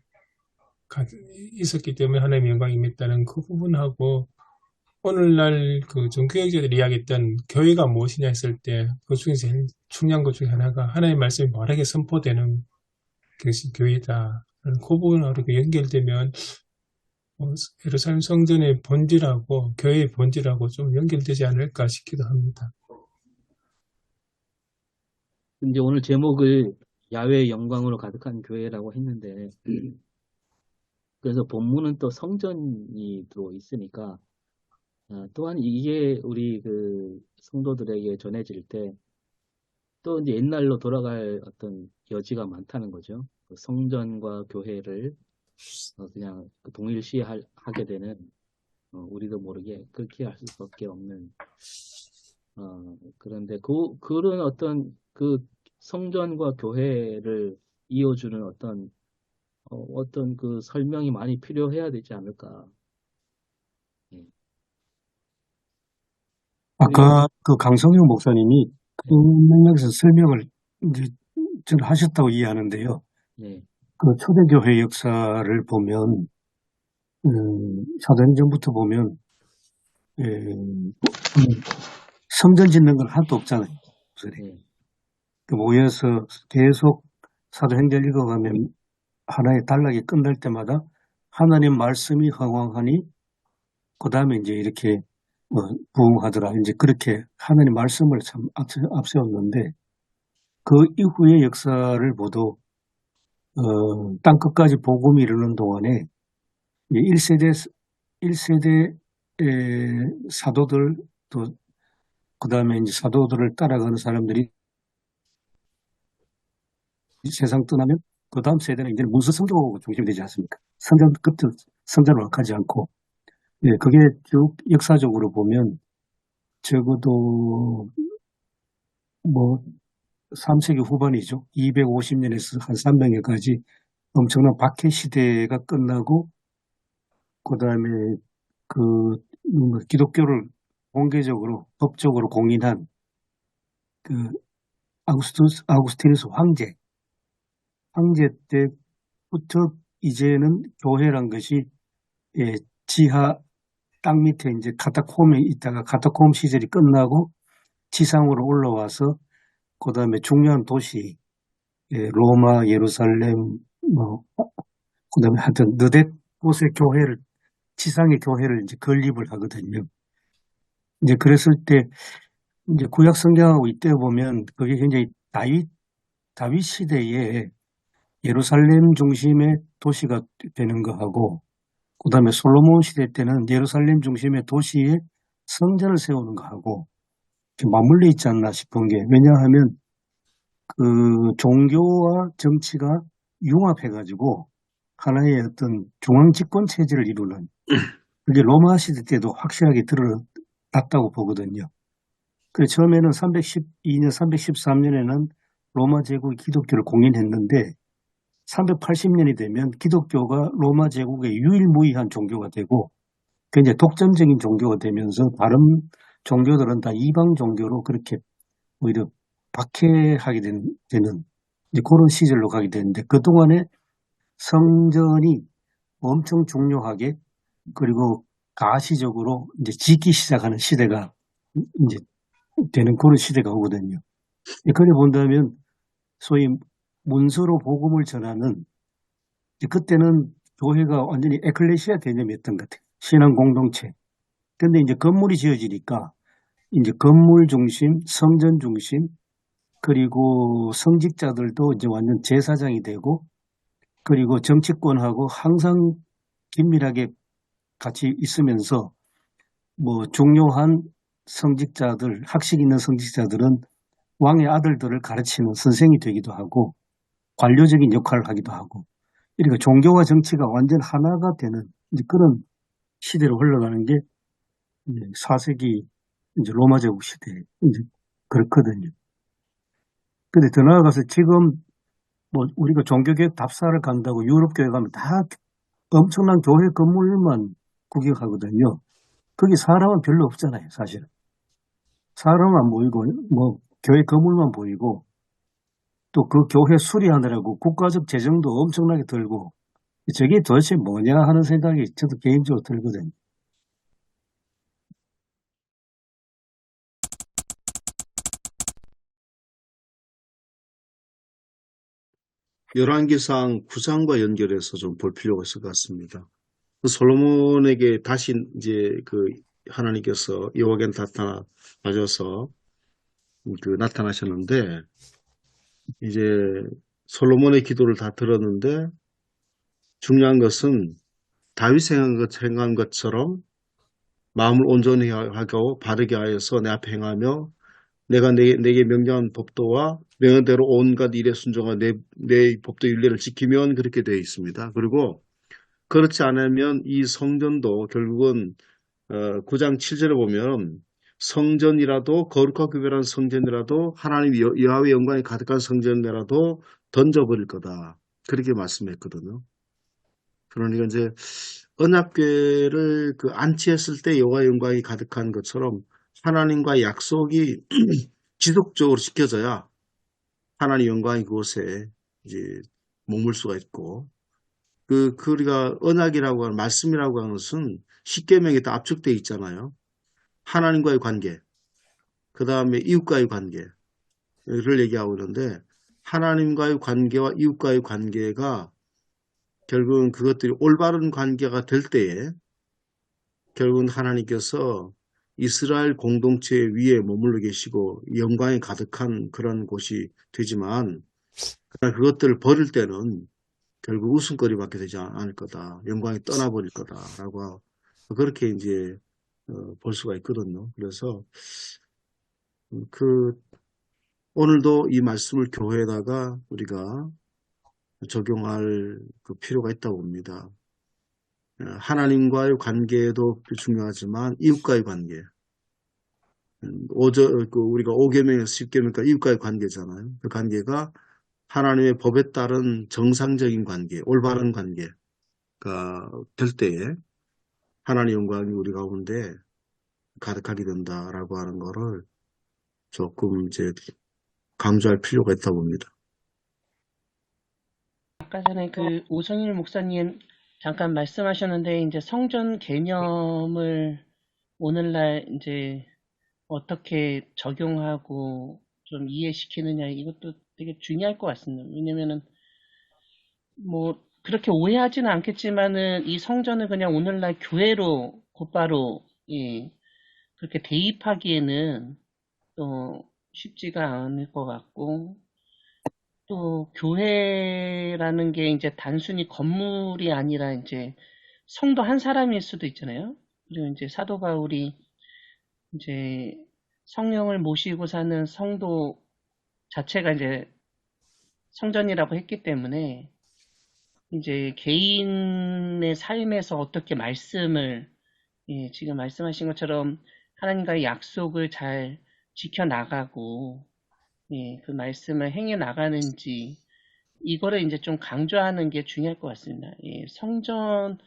Speaker 3: 있었기 때문에 하나님의 영광이 임했다는 그 부분하고, 오늘날 그 종교학자들이 이야기했던 교회가 무엇이냐 했을 때, 그 중에서 제일 중요한 것 중에 하나가 하나님의 말씀이 바르게 선포되는 것이 교회다. 그 부분하고 연결되면 예루살렘 성전의 본질하고 교회의 본질하고 좀 연결되지 않을까 싶기도 합니다.
Speaker 6: 이제 오늘 제목을 야훼의 영광으로 가득한 교회라고 했는데, 그래서 본문은 또 성전이 또 있으니까, 또한 이게 우리 그 성도들에게 전해질 때, 또 이제 옛날로 돌아갈 어떤 여지가 많다는 거죠. 그 성전과 교회를 그냥 동일시하게 되는, 우리도 모르게 그렇게 할 수밖에 없는, 그런데 그런 어떤 그 성전과 교회를 이어주는 어떤 그 설명이 많이 필요해야 되지 않을까. 예.
Speaker 5: 아까 그 강성용 목사님이 그 맥락에서 설명을 이제 저는 하셨다고 이해하는데요.
Speaker 6: 예.
Speaker 5: 그 초대교회 역사를 보면, 사도행전부터 보면, 성전 짓는 건 하나도 없잖아요.
Speaker 6: 예.
Speaker 5: 그 모여서 계속 사도행전 읽어가면 하나의 단락이 끝날 때마다 하나님 말씀이 허황하니 그 다음에 이제 이렇게 부흥하더라. 이제 그렇게 하나님 말씀을 참 앞세웠는데, 그 이후의 역사를 보도 땅 끝까지 복음이 이르는 동안에 1세대 사도들, 또 그 다음에 이제 사도들을 따라가는 사람들이 세상 떠나면 그 다음 세대는 이제 문서 성교 중심이 되지 않습니까? 성전을 가지 않고. 예, 그게 쭉 역사적으로 보면 적어도 3세기 후반이죠. 250년에서 한 300년까지 엄청난 박해 시대가 끝나고, 그 다음에 기독교를 공개적으로, 법적으로 공인한 아우구스티누스 황제 때부터 이제는 교회란 것이 지하 땅 밑에 이제 카타콤에 있다가 카타콤 시절이 끝나고 지상으로 올라와서 그 다음에 중요한 도시, 로마, 예루살렘, 그 다음에 하여튼 너댓 곳의 지상의 교회를 이제 건립을 하거든요. 이제 그랬을 때, 이제 구약 성경하고 이때 보면 그게 굉장히 다윗 시대에 예루살렘 중심의 도시가 되는 거하고, 그 다음에 솔로몬 시대 때는 예루살렘 중심의 도시에 성전을 세우는 거하고 맞물려 있지 않나 싶은 게, 왜냐하면 그 종교와 정치가 융합해가지고 하나의 어떤 중앙집권 체제를 이루는, 그게 로마 시대 때도 확실하게 드러났다고 보거든요. 그래서 처음에는 312년, 313년에는 로마 제국이 기독교를 공인했는데 380년이 되면 기독교가 로마 제국의 유일무이한 종교가 되고 굉장히 독점적인 종교가 되면서 다른 종교들은 다 이방 종교로 그렇게 오히려 박해하게 되는 이제 그런 시절로 가게 되는데, 그동안에 성전이 엄청 중요하게, 그리고 가시적으로 이제 짓기 시작하는 시대가 이제 되는 그런 시대가 오거든요. 그래 본다면 소위 문서로 복음을 전하는, 그때는 교회가 완전히 에클레시아 개념이었던 것 같아요. 신앙 공동체. 근데 이제 건물이 지어지니까 이제 건물 중심, 성전 중심, 그리고 성직자들도 이제 완전 제사장이 되고, 그리고 정치권하고 항상 긴밀하게 같이 있으면서 뭐 중요한 성직자들, 학식 있는 성직자들은 왕의 아들들을 가르치는 선생이 되기도 하고 관료적인 역할을 하기도 하고, 이러니까 종교와 정치가 완전 하나가 되는 이제 그런 시대로 흘러가는 게 이제 4세기 이제 로마 제국 시대 이제 그렇거든요. 근데 더 나아가서 지금 뭐 우리가 종교개혁 답사를 간다고 유럽 교회 가면 다 엄청난 교회 건물만 구경하거든요. 거기 사람은 별로 없잖아요, 사실은. 사람은 안 보이고 뭐 교회 건물만 보이고, 또 그 교회 수리하느라고 국가적 재정도 엄청나게 들고, 저게 도대체 뭐냐 하는 생각이 저도 개인적으로 들거든요.
Speaker 2: 열왕기상 9장과 연결해서 좀 볼 필요가 있을 것 같습니다. 솔로몬에게 다시 이제 그 하나님께서 여호와께 나타나셔서 나타나셨는데, 이제 솔로몬의 기도를 다 들었는데 중요한 것은 다윗이 행한 것처럼 마음을 온전히 하고 바르게 하여서 내 앞에 행하며 내가 내게 명령한 법도와 명령대로 온갖 일에 순종하여 내 법도 윤례를 지키면 그렇게 되어 있습니다. 그리고 그렇지 않으면 이 성전도 결국은 9장 7절에 보면 성전이라도 거룩하고 구별한 성전이라도 하나님 여호와의 영광이 가득한 성전이라도 던져버릴 거다. 그렇게 말씀했거든요. 그러니까 이제 언약궤를 안치했을 때 여호와의 영광이 가득한 것처럼 하나님과의 약속이 지속적으로 지켜져야 하나님의 영광이 그곳에 이제 머물 수가 있고, 우리가 언약이라고 하는 말씀이라고 하는 것은 십계명에 다 압축되어 있잖아요. 하나님과의 관계, 그 다음에 이웃과의 관계를 얘기하고 있는데, 하나님과의 관계와 이웃과의 관계가 결국은 그것들이 올바른 관계가 될 때에 결국은 하나님께서 이스라엘 공동체 위에 머물러 계시고 영광이 가득한 그런 곳이 되지만, 그러나 그것들을 버릴 때는 결국 웃음거리밖에 되지 않을 거다. 영광이 떠나버릴 거다라고 그렇게 이제 볼 수가 있거든요. 그래서 오늘도 이 말씀을 교회에다가 우리가 적용할 필요가 있다고 봅니다. 하나님과의 관계도 중요하지만 이웃과의 관계. 우리가 5계명에서 10계명까지 이웃과의 관계잖아요. 그 관계가 하나님의 법에 따른 정상적인 관계, 올바른 관계가 될 때에 하나님의 영광이 우리 가운데 가득하게 된다라고 하는 거를 조금 이제 강조할 필요가 있다고 봅니다.
Speaker 7: 아까 전에 그 오성일 목사님 잠깐 말씀하셨는데, 이제 성전 개념을 오늘날 이제 어떻게 적용하고 좀 이해시키느냐, 이것도 되게 중요할 것 같습니다. 왜냐면은 뭐 그렇게 오해하지는 않겠지만은 이 성전을 그냥 오늘날 교회로 곧바로 그렇게 대입하기에는 또 쉽지가 않을 것 같고, 또 교회라는 게 이제 단순히 건물이 아니라 이제 성도 한 사람일 수도 있잖아요. 그리고 이제 사도 바울이 이제 성령을 모시고 사는 성도 자체가 이제 성전이라고 했기 때문에, 이제 개인의 삶에서 어떻게 말씀을, 지금 말씀하신 것처럼 하나님과의 약속을 잘 지켜나가고, 그 말씀을 행해 나가는지, 이거를 이제 좀 강조하는 게 중요할 것 같습니다. 성전을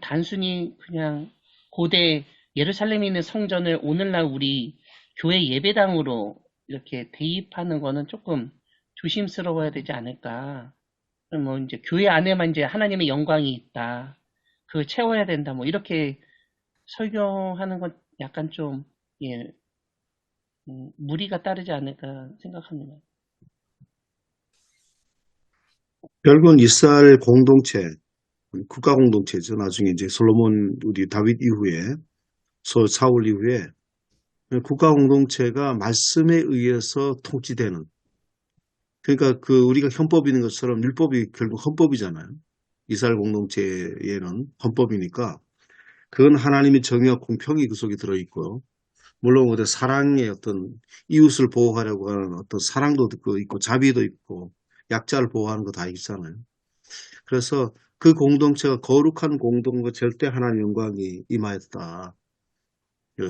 Speaker 7: 단순히 그냥 고대 예루살렘에 있는 성전을 오늘날 우리 교회 예배당으로 이렇게 대입하는 거는 조금 조심스러워야 되지 않을까. 뭐 이제 교회 안에만 이제 하나님의 영광이 있다, 그걸 채워야 된다, 뭐 이렇게 설교하는 건 약간 좀 무리가 따르지 않을까 생각합니다.
Speaker 2: 결국은 이스라엘 공동체, 국가 공동체죠. 나중에 이제 솔로몬 우리 다윗 이후에 사울 이후에 국가 공동체가 말씀에 의해서 통치되는 그러니까 우리가 헌법이 있는 것처럼 율법이 결국 헌법이잖아요. 이스라엘 공동체에는 헌법이니까 그건 하나님의 정의와 공평이 그 속에 들어있고요. 물론 어떤 사랑의 어떤 이웃을 보호하려고 하는 어떤 사랑도 있고 자비도 있고 약자를 보호하는 거 다 있잖아요. 그래서 그 공동체가 거룩한 공동체 절대 하나님 영광이 임하였다.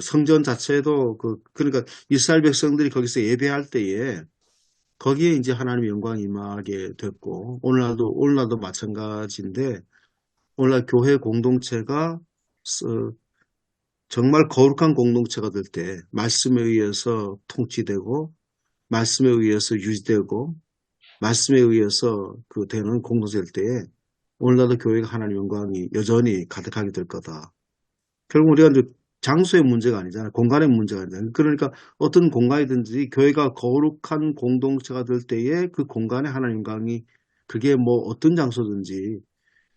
Speaker 2: 성전 자체도 그러니까 이스라엘 백성들이 거기서 예배할 때에 거기에 이제 하나님의 영광이 임하게 됐고 오늘날도 마찬가지인데 오늘날 교회 공동체가 정말 거룩한 공동체가 될 때 말씀에 의해서 통치되고 말씀에 의해서 유지되고 말씀에 의해서 되는 공동체일 때에 오늘날도 교회가 하나님의 영광이 여전히 가득하게 될 거다. 결국 우리가 이제 장소의 문제가 아니잖아요. 공간의 문제가 아니잖아요. 그러니까 어떤 공간이든지 교회가 거룩한 공동체가 될 때에 그 공간에 하나님 영광이 그게 뭐 어떤 장소든지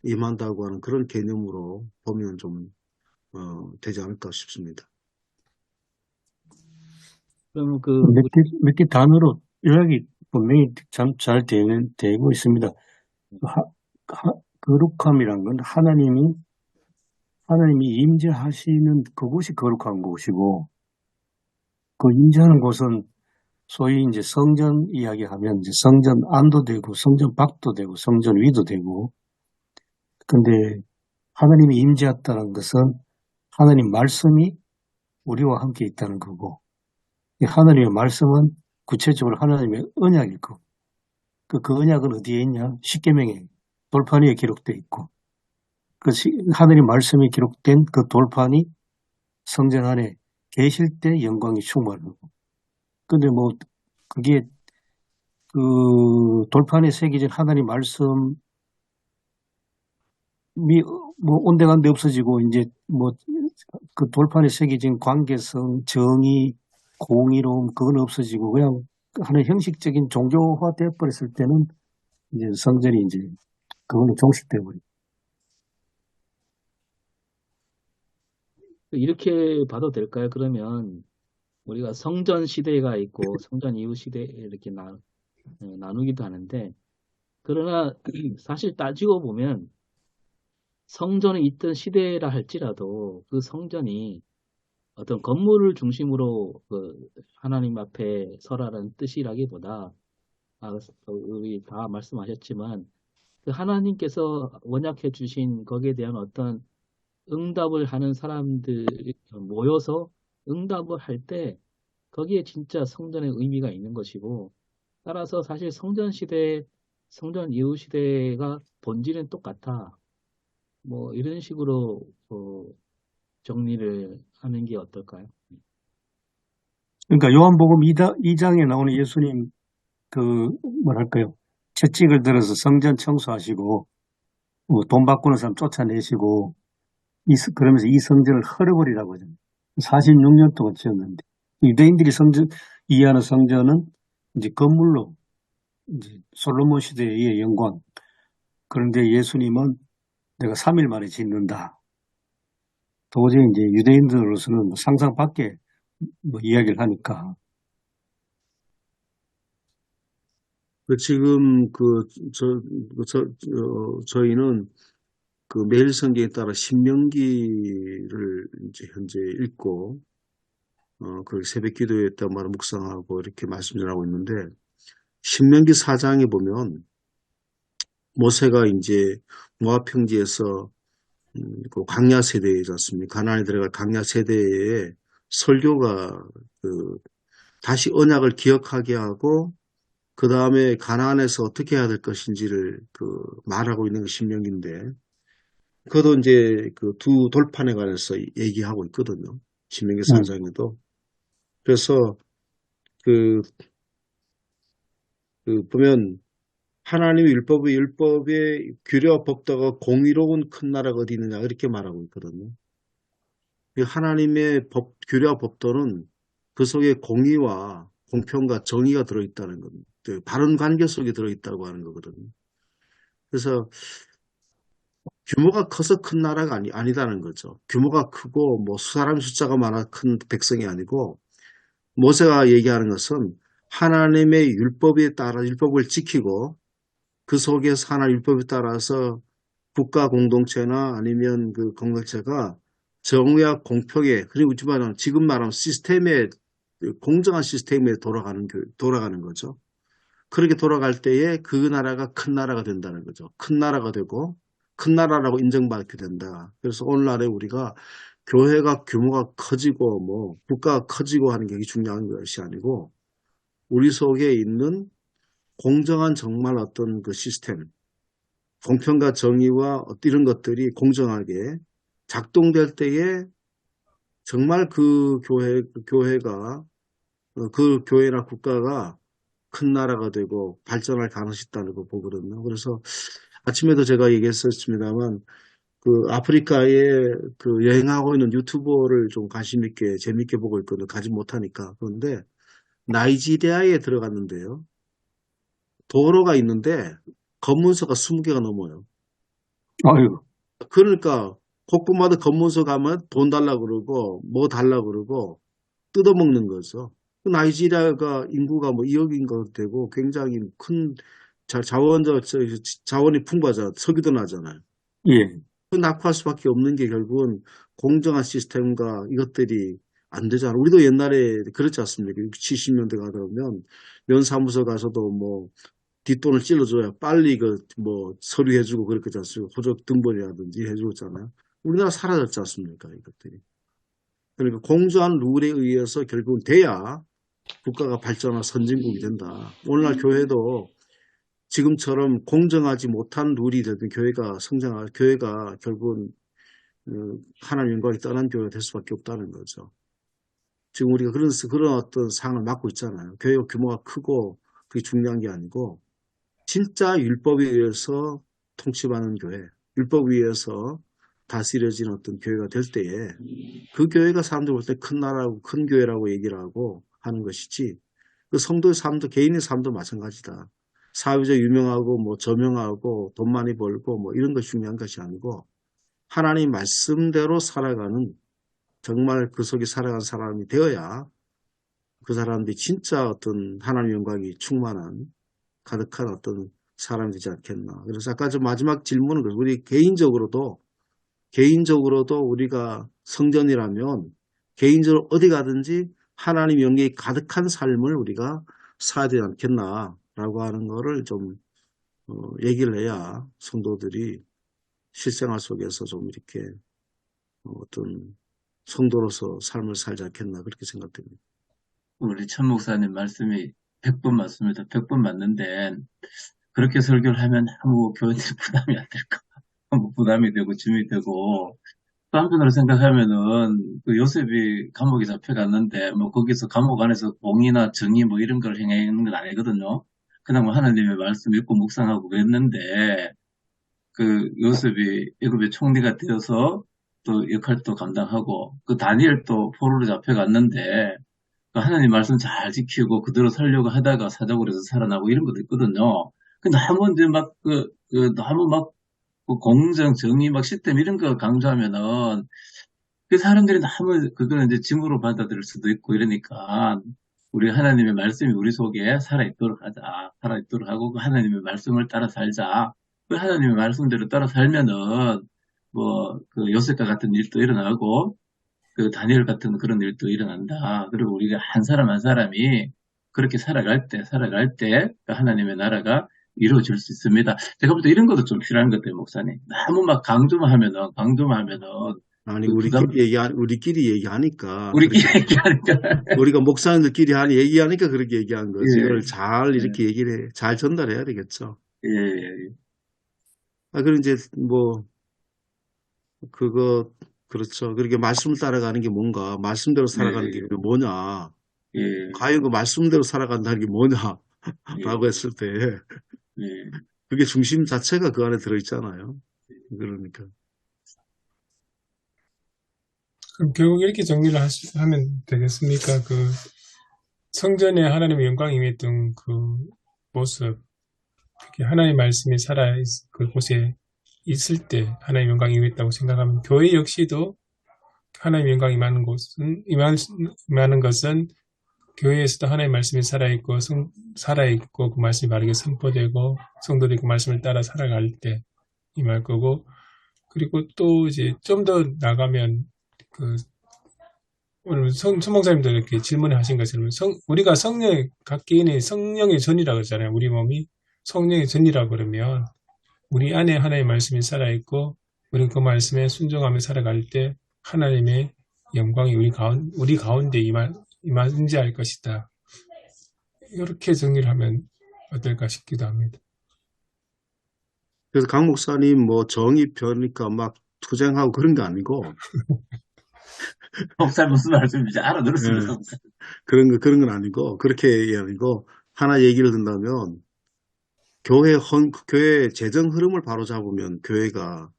Speaker 2: 임한다고 하는 그런 개념으로 보면 좀 되지 않을까 싶습니다.
Speaker 6: 그러면
Speaker 5: 몇 개 단어로 요약이 분명히 참 잘 되고 있습니다. 거룩함이란 건 하나님이 임재하시는 그곳이 거룩한 곳이고, 그 임재하는 곳은 소위 이제 성전 이야기하면 이제 성전 안도 되고, 성전 밖도 되고, 성전 위도 되고, 근데 하나님이 임재했다는 것은 하나님 말씀이 우리와 함께 있다는 거고, 이 하나님의 말씀은 구체적으로 하나님의 언약일 거고, 그 언약은 어디에 있냐? 십계명에 돌판 위에 기록되어 있고, 하나님 말씀이 기록된 그 돌판이 성전 안에 계실 때 영광이 충만하고. 근데 뭐, 그게, 돌판에 새겨진 하나님 말씀이 뭐 온데간데 없어지고, 이제 뭐, 그 돌판에 새겨진 관계성, 정의, 공의로움, 그건 없어지고, 그냥 하나의 형식적인 종교화 되어버렸을 때는, 이제 성전이 이제, 그거는 종식되어버리고.
Speaker 6: 이렇게 봐도 될까요? 그러면 우리가 성전 시대가 있고 성전 이후 시대 이렇게 나누기도 하는데, 그러나 사실 따지고 보면 성전이 있던 시대라 할지라도 그 성전이 어떤 건물을 중심으로 하나님 앞에 설하라는 뜻이라기보다, 우리 다 말씀하셨지만 그 하나님께서 원약해 주신 거기에 대한 어떤 응답을 하는 사람들이 모여서 응답을 할 때 거기에 진짜 성전의 의미가 있는 것이고, 따라서 사실 성전 시대, 성전 이후 시대가 본질은 똑같아. 뭐 이런 식으로 정리를 하는 게 어떨까요?
Speaker 5: 그러니까 요한복음 2장에 나오는 예수님 뭐랄까요? 채찍을 들어서 성전 청소하시고 돈 바꾸는 사람 쫓아내시고 그러면서 이 성전을 헐어버리라고 하죠. 46년 동안 지었는데 유대인들이 이해하는 성전은 이제 건물로 이제 솔로몬 시대의 영광. 그런데 예수님은 내가 3일 만에 짓는다. 도저히 이제 유대인들로서는 상상 밖에 뭐 이야기를 하니까.
Speaker 2: 지금 저희는 매일 성경에 따라 신명기를 이제 현재 읽고 그 새벽 기도에 따라 묵상하고 이렇게 말씀 전하고 있는데, 신명기 4장에 보면 모세가 이제 모압 평지에서 그 광야 세대이지 않습니까? 가나안에 들어갈 광야 세대에 설교가 다시 언약을 기억하게 하고 그 다음에 가나안에서 어떻게 해야 될 것인지를 말하고 있는 게 신명기인데, 그것도 이제 두 돌판에 관해서 얘기하고 있거든요. 신명기 4장에도. 그래서 보면 하나님의 율법의 규례와 법도가 공의로운 큰 나라가 어디 있느냐 이렇게 말하고 있거든요. 하나님의 규례와 법도는 그 속에 공의와 공평과 정의가 들어있다는 겁니다. 바른 관계 속에 들어있다고 하는 거거든요. 그래서 규모가 커서 큰 나라가 아니다는 거죠. 규모가 크고 뭐 사람 숫자가 많아 큰 백성이 아니고 모세가 얘기하는 것은 하나님의 율법에 따라 율법을 지키고 그 속에서 하나님 율법에 따라서 국가 공동체나 아니면 그 공동체가 정의와 공평에 그리고 지금 말하면 시스템에 공정한 시스템에 돌아가는 거죠. 그렇게 돌아갈 때에 그 나라가 큰 나라가 된다는 거죠. 큰 나라가 되고 큰 나라라고 인정받게 된다. 그래서 오늘날에 우리가 교회가 규모가 커지고 뭐 국가가 커지고 하는 게 중요한 것이 아니고 우리 속에 있는 공정한 정말 어떤 그 시스템, 공평과 정의와 이런 것들이 공정하게 작동될 때에 정말 그 교회가 그 교회나 국가가 큰 나라가 되고 발전할 가능성이 있다는 거 보거든요. 그래서 아침에도 제가 얘기했었습니다만 그 아프리카에 그 여행하고 있는 유튜버를 좀 관심 있게 재밌게 보고 있거든요. 가지 못하니까. 그런데 나이지리아에 들어갔는데요. 도로가 있는데 검문소가 20개가 넘어요.
Speaker 5: 아유,
Speaker 2: 그러니까 곳곳마다 검문소 가면 돈 달라고 그러고 뭐 달라고 그러고 뜯어먹는 거죠. 나이지리아가 인구가 뭐 2억인가 되고 굉장히 큰 자원이 풍부하잖아요. 석유도 나잖아요.
Speaker 5: 예,
Speaker 2: 그 낙후할 수밖에 없는 게 결국은 공정한 시스템과 이것들이 안 되잖아요. 우리도 옛날에 그렇지 않습니까? 70년대 가다 보면 면사무소 가서도 뭐 뒷돈을 찔러줘야 빨리 그 뭐 서류해주고 그랬지 않습니까? 호적 등본이라든지 해주잖아요. 우리나라 사라졌지 않습니까? 이것들이. 그러니까 공정한 룰에 의해서 결국은 돼야 국가가 발전한 선진국이 된다. 오늘날 교회도 지금처럼 공정하지 못한 룰이 되든 교회가 결국은 하나님 영광이 떠난 교회가 될 수밖에 없다는 거죠. 지금 우리가 그런 어떤 상황을 맡고 있잖아요. 교회 규모가 크고 그게 중요한 게 아니고 진짜 율법에 의해서 통치받는 교회, 율법 위에서 다스려진 어떤 교회가 될 때에 그 교회가 사람들 볼 때 큰 나라고 큰 교회라고 얘기를 하고 하는 것이지 그 성도의 삶도 개인의 삶도 마찬가지다. 사회적 유명하고 뭐 저명하고 돈 많이 벌고 뭐 이런 것이 중요한 것이 아니고 하나님 말씀대로 살아가는 정말 그 속에 살아가는 사람이 되어야 그 사람들이 진짜 어떤 하나님 영광이 충만한 가득한 어떤 사람이 되지 않겠나. 그래서 아까 저 마지막 질문은 우리 개인적으로도 우리가 성전이라면 개인적으로 어디 가든지 하나님 영광이 가득한 삶을 우리가 살아야 되지 않겠나라고 하는 거를 좀 얘기를 해야 성도들이 실생활 속에서 좀 이렇게 어떤 성도로서 삶을 살지 않겠나 그렇게 생각됩니다.
Speaker 1: 우리 천 목사님 말씀이 100번 맞습니다. 100번 맞는데 그렇게 설교를 하면 아무 교인들 부담이 안 될까? 뭐 부담이 되고 짐이 되고 또 한편으로 생각하면은 그 요셉이 감옥에 잡혀갔는데 뭐 거기서 감옥 안에서 공의나 정의 뭐 이런 걸 행하는 건 아니거든요. 그냥 뭐 하나님의 말씀 읽고 묵상하고 그랬는데 그 요셉이 애굽의 총리가 되어서 또 역할도 감당하고 그 다니엘도 포로로 잡혀갔는데 그 하나님 말씀 잘 지키고 그대로 살려고 하다가 사자굴에서 살아나고 이런 것도 있거든요. 근데 너무 이제 너무 그 공정, 정의, 시스템 이런 거 강조하면은 그 사람들이 너무 그거는 이제 짐으로 받아들일 수도 있고 이러니까 우리 하나님의 말씀이 우리 속에 살아있도록 하자. 살아있도록 하고 그 하나님의 말씀을 따라 살자. 그 하나님의 말씀대로 따라 살면은 뭐 그 요셉과 같은 일도 일어나고 그 다니엘 같은 그런 일도 일어난다. 그리고 우리가 한 사람 한 사람이 그렇게 살아갈 때 그 하나님의 나라가 이루어질 수 있습니다. 제가 볼 때 이런 것도 좀 필요한 것 같아요, 목사님. 너무 막 강조만 하면은
Speaker 2: 아니
Speaker 1: 그 부담,
Speaker 2: 우리끼리 얘기하니까
Speaker 1: 우리끼리
Speaker 2: 그렇게
Speaker 1: 얘기하니까.
Speaker 2: 우리가 목사님들끼리 얘기하니까 그렇게 얘기한 거지.
Speaker 1: 예,
Speaker 2: 이걸 잘
Speaker 1: 예,
Speaker 2: 이렇게 잘 전달해야 되겠죠.
Speaker 1: 예, 예,
Speaker 2: 그리고 이제 뭐 그거 그렇죠. 그렇게 말씀을 따라가는 게 뭔가 말씀대로 살아가는 게
Speaker 1: 예,
Speaker 2: 뭐냐.
Speaker 1: 예,
Speaker 2: 과연 그 말씀대로 살아간다는 게 뭐냐라고
Speaker 1: 예,
Speaker 2: 했을 때
Speaker 1: 예.
Speaker 2: 그게 중심 자체가 그 안에 들어있잖아요. 그러니까
Speaker 3: 그럼 결국 이렇게 정리를 하면 되겠습니까? 그 성전에 하나님의 영광이 임했던 그 모습, 특히 하나님의 말씀이 그곳에 있을 때 하나님의 영광이 임했다고 생각하면 교회 역시도 하나님의 영광이 임하는 것은 교회에서도 하나님의 말씀이 살아있고 그 말씀이 바르게 선포되고 성도들이 그 말씀을 따라 살아갈 때 임할 거고, 그리고 또 이제 좀 더 나가면 그 오늘 선목사님도 이렇게 질문을 하신 것처럼 우리가 각 개인의 성령의 전이라고 그러잖아요. 우리 몸이 성령의 전이라고 그러면 우리 안에 하나님의 말씀이 살아있고 우리 그 말씀에 순종하며 살아갈 때 하나님의 영광이 우리 가운데 임하는지할 것이다. 이렇게 정리를 하면 어떨까 싶기도 합니다.
Speaker 2: 그래서 강 목사님 뭐 정의 펴니까 막 투쟁하고 그런 게 아니고
Speaker 1: 목사님 무슨 말씀인지 알아들었습니다.
Speaker 2: 예, 그런 건 아니고 그렇게 아니고 하나 얘기를 든다면 교회 재정 흐름을 바로 잡으면 교회가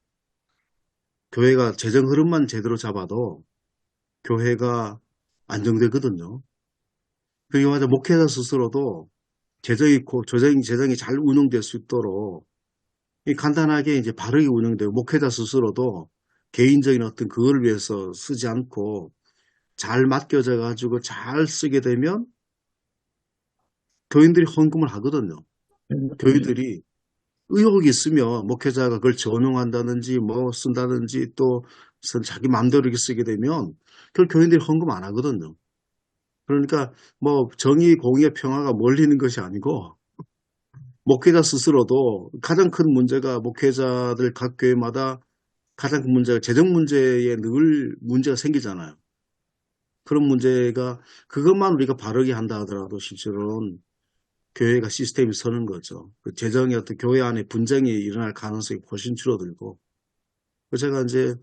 Speaker 2: 재정 흐름만 제대로 잡아도 교회가 안정되거든요. 그게 맞아 목회자 스스로도 재정이 잘 운영될 수 있도록 간단하게 이제 바르게 운영되고 목회자 스스로도 개인적인 어떤 그걸 위해서 쓰지 않고 잘 맡겨져 가지고 잘 쓰게 되면 교인들이 헌금을 하거든요. 교인들이 의혹이 있으면 목회자가 그걸 전용한다든지 뭐 쓴다든지 또 자기 마음대로 이렇게 쓰게 되면 그걸 교인들이 헌금 안 하거든요. 그러니까 뭐 정의, 공의, 평화가 멀리 있는 것이 아니고 목회자 스스로도 가장 큰 문제가 목회자들 각 교회마다 가장 큰 문제가 재정 문제에 늘 문제가 생기잖아요. 그런 문제가 그것만 우리가 바르게 한다 하더라도 실제로는 교회가 시스템이 서는 거죠. 그 재정의 어떤 교회 안에 분쟁이 일어날 가능성이 훨씬 줄어들고. 제가 이제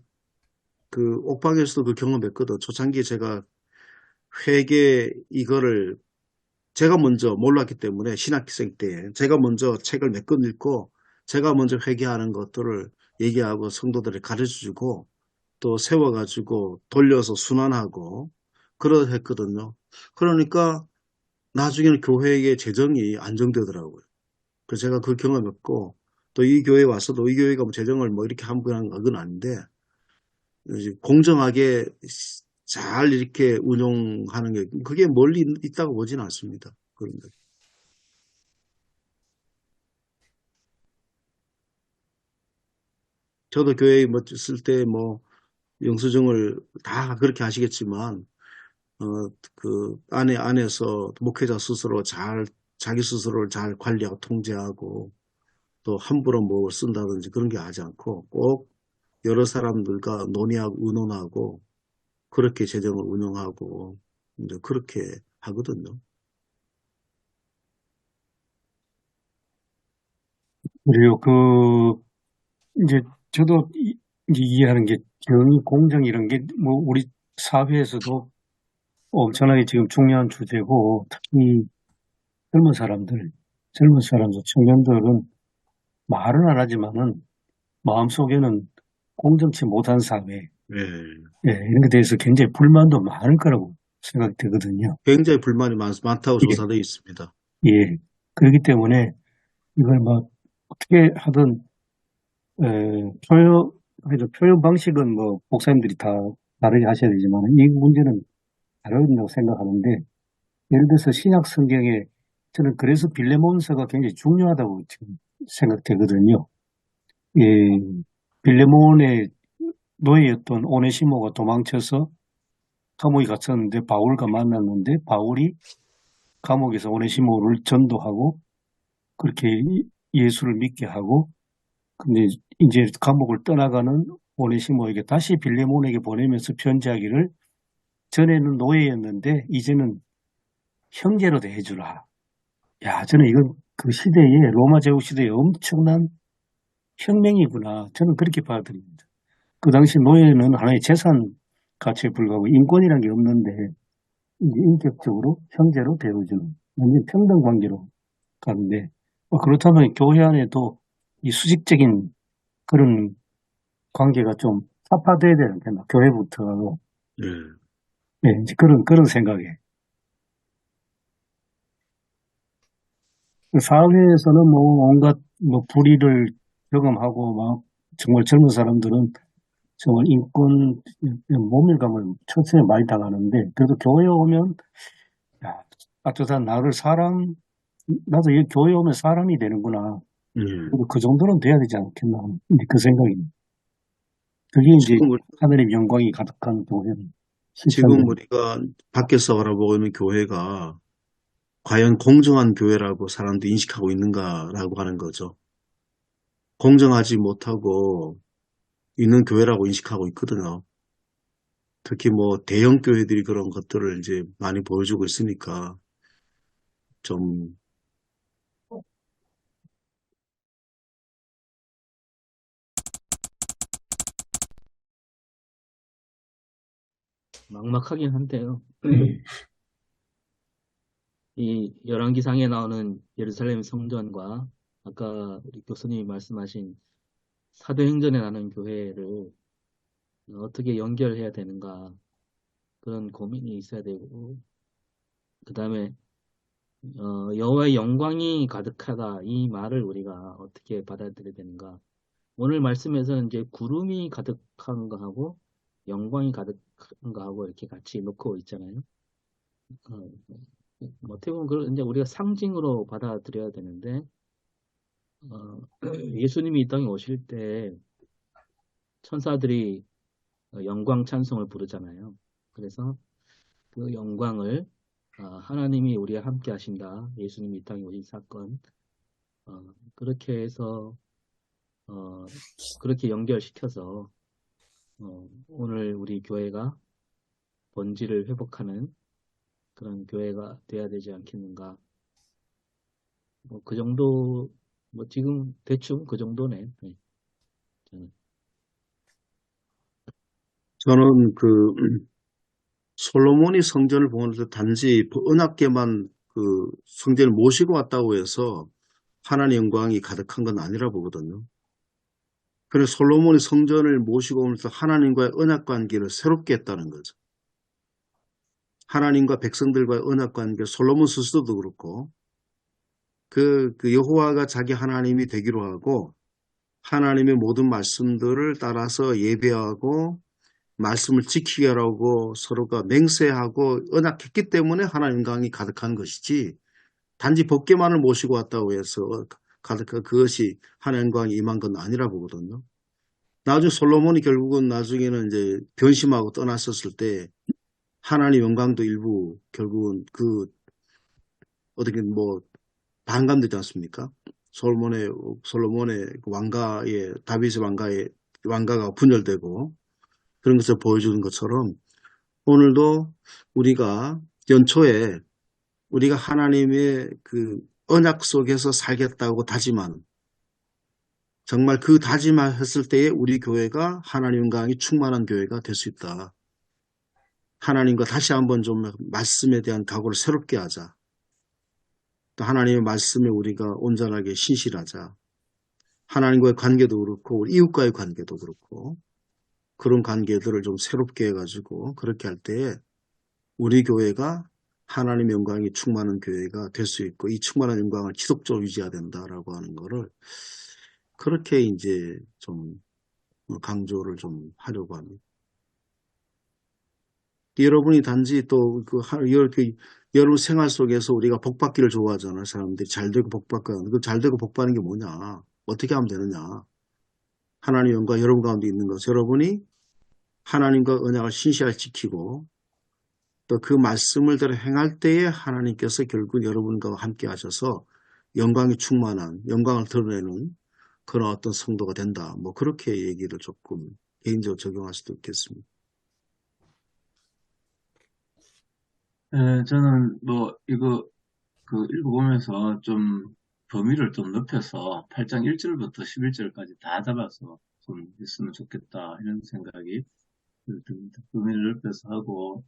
Speaker 2: 그 옥방에서도 그 경험했거든. 초창기에 제가 회계 이거를 제가 먼저 몰랐기 때문에 신학생 때 제가 먼저 책을 몇 권 읽고 제가 먼저 회개하는 것들을 얘기하고 성도들을 가르쳐주고 또 세워가지고 돌려서 순환하고 그러 했거든요. 그러니까 나중에는 교회의 재정이 안정되더라고요. 그래서 제가 그 경험했고 또 이 교회에 와서도 이 교회가 뭐 재정을 뭐 이렇게 함부로 건 아닌데 이제 공정하게 잘 이렇게 운용하는 게 그게 멀리 있다고 보지는 않습니다. 그런데 저도 교회에 뭐 쓸 때 뭐 영수증을 다 그렇게 하시겠지만 그 안에서 목회자 스스로 자기 스스로를 잘 관리하고 통제하고 또 함부로 뭐 쓴다든지 그런 게 하지 않고 꼭 여러 사람들과 논의하고 의논하고 그렇게 재정을 운영하고 이제 그렇게 하거든요.
Speaker 5: 그리고 이제 저도 이제 이해하는 게 정의, 공정 이런 게 뭐 우리 사회에서도 엄청나게 지금 중요한 주제고 특히 젊은 사람들, 청년들은 말은 안 하지만은 마음속에는 공정치 못한 사회,
Speaker 2: 예.
Speaker 5: 이런 것에 대해서 굉장히 불만도 많을 거라고 생각이 되거든요.
Speaker 2: 굉장히 불만이 많다고
Speaker 5: 예.
Speaker 2: 조사되어 있습니다.
Speaker 5: 예. 그렇기 때문에 이걸 뭐 어떻게 하든 표현 방식은 뭐 목사님들이 다 다르게 하셔야 되지만 이 문제는 다르다고 생각하는데 예를 들어서 신약 성경에 저는 그래서 빌레몬서가 굉장히 중요하다고 지금 생각되거든요. 예, 빌레몬의 노예였던 오네시모가 도망쳐서 감옥에 갇혔는데 바울과 만났는데 바울이 감옥에서 오네시모를 전도하고 그렇게 예수를 믿게 하고 근데 이제 감옥을 떠나가는 오네시모에게 다시 빌레몬에게 보내면서 편지하기를 전에는 노예였는데 이제는 형제로 대해주라. 야, 저는 이건 그 시대에 로마 제국 시대에 엄청난 혁명이구나. 저는 그렇게 받아들입니다. 그 당시 노예는 하나의 재산 가치에 불과하고 인권이라는 게 없는데 이제 인격적으로 형제로 대해주는 완전 평등 관계로 가는데 그렇다면 교회 안에도 이 수직적인 그런 관계가 좀 타파돼야 되는데 교회부터
Speaker 2: 예.
Speaker 5: 이제 그런 생각에 사회에서는 뭐 온갖 뭐 불의를 경험하고 막 정말 젊은 사람들은 정말 인권 모멸감을 처참히 많이 당하는데, 그래도 교회 오면 야, 어쩌다 나도 이 교회 오면 사람이 되는구나. 그래도 그 정도는 돼야 되지 않겠나. 이제 그 생각입니다. 그게 이제
Speaker 2: 지금,
Speaker 5: 하늘의 영광이 가득한 교회는
Speaker 2: 지금
Speaker 5: 실천입니다.
Speaker 2: 우리가 밖에서 바라보고 있는 교회가 과연 공정한 교회라고 사람들이 인식하고 있는가라고 하는 거죠. 공정하지 못하고 있는 교회라고 인식하고 있거든요. 특히 뭐 대형 교회들이 그런 것들을 이제 많이 보여주고 있으니까 좀
Speaker 6: 막막하긴 한데요. 이 열왕기상에 나오는 예루살렘 성전과 아까 우리 교수님이 말씀하신 사도행전에 나오는 교회를 어떻게 연결해야 되는가 그런 고민이 있어야 되고 그 다음에 여호와의 영광이 가득하다 이 말을 우리가 어떻게 받아들여야 되는가. 오늘 말씀에서는 이제 구름이 가득한 거하고 영광이 가득한 거하고 이렇게 같이 놓고 있잖아요. 어떻게 보면 그걸 이제 우리가 상징으로 받아들여야 되는데 예수님이 이 땅에 오실 때 천사들이 영광 찬송을 부르잖아요. 그래서 그 영광을 하나님이 우리와 함께 하신다. 예수님이 이 땅에 오신 사건 그렇게 해서 그렇게 연결시켜서 오늘 우리 교회가 본질을 회복하는 그런 교회가 돼야 되지 않겠는가. 뭐 그 정도 뭐 지금 대충 그 정도네. 네, 저는.
Speaker 2: 저는 그 솔로몬이 성전을 보는데 단지 언약궤만 그 성전을 모시고 왔다고 해서 하나님의 영광이 가득한 건 아니라 보거든요. 그래서 솔로몬이 성전을 모시고 오면서 하나님과의 언약 관계를 새롭게 했다는 거죠. 하나님과 백성들과의 언약 관계, 솔로몬 스스로도 그렇고 그 여호와가 자기 하나님이 되기로 하고 하나님의 모든 말씀들을 따라서 예배하고 말씀을 지키게 하라고 서로가 맹세하고 언약했기 때문에 하나님 영광이 가득한 것이지 단지 법궤만을 모시고 왔다고 해서 그것이 하나님 영광이 임한 건 아니라 보거든요. 나중에 솔로몬이 결국은 나중에는 이제 변심하고 떠났었을 때 하나님 영광도 일부 결국은 그 어떻게 뭐 반감되지 않습니까? 솔로몬의 그 다윗의 왕가가 분열되고 그런 것을 보여주는 것처럼 오늘도 우리가 연초에 우리가 하나님의 그 언약 속에서 살겠다고 다짐하는 정말 그 다짐했을 때에 우리 교회가 하나님 영광이 충만한 교회가 될 수 있다. 하나님과 다시 한번 좀 말씀에 대한 각오를 새롭게 하자. 또 하나님의 말씀에 우리가 온전하게 신실하자. 하나님과의 관계도 그렇고 우리 이웃과의 관계도 그렇고 그런 관계들을 좀 새롭게 해가지고 그렇게 할 때에 우리 교회가 하나님의 영광이 충만한 교회가 될 수 있고 이 충만한 영광을 지속적으로 유지해야 된다라고 하는 거를 그렇게 이제 좀 강조를 좀 하려고 합니다. 여러분이 단지 또 여러분 생활 속에서 우리가 복 받기를 좋아하잖아요. 사람들이 잘 되고 복 받고 그 잘 되고 복 받는 게 뭐냐? 어떻게 하면 되느냐? 하나님의 영광 여러분 가운데 있는 것. 여러분이 하나님과 언약을 신실하게 지키고 또 그 말씀을 대로 행할 때에 하나님께서 결국 여러분과 함께 하셔서 영광이 충만한 영광을 드러내는 그런 어떤 성도가 된다. 뭐 그렇게 얘기를 조금 개인적으로 적용할 수도 있겠습니다.
Speaker 1: 저는 뭐 이거 읽어보면서 좀 범위를 좀 넓혀서 8장 1절부터 11절까지 다 잡아서 좀 했으면 좋겠다 이런 생각이 듭니다. 범위를 넓혀서 하고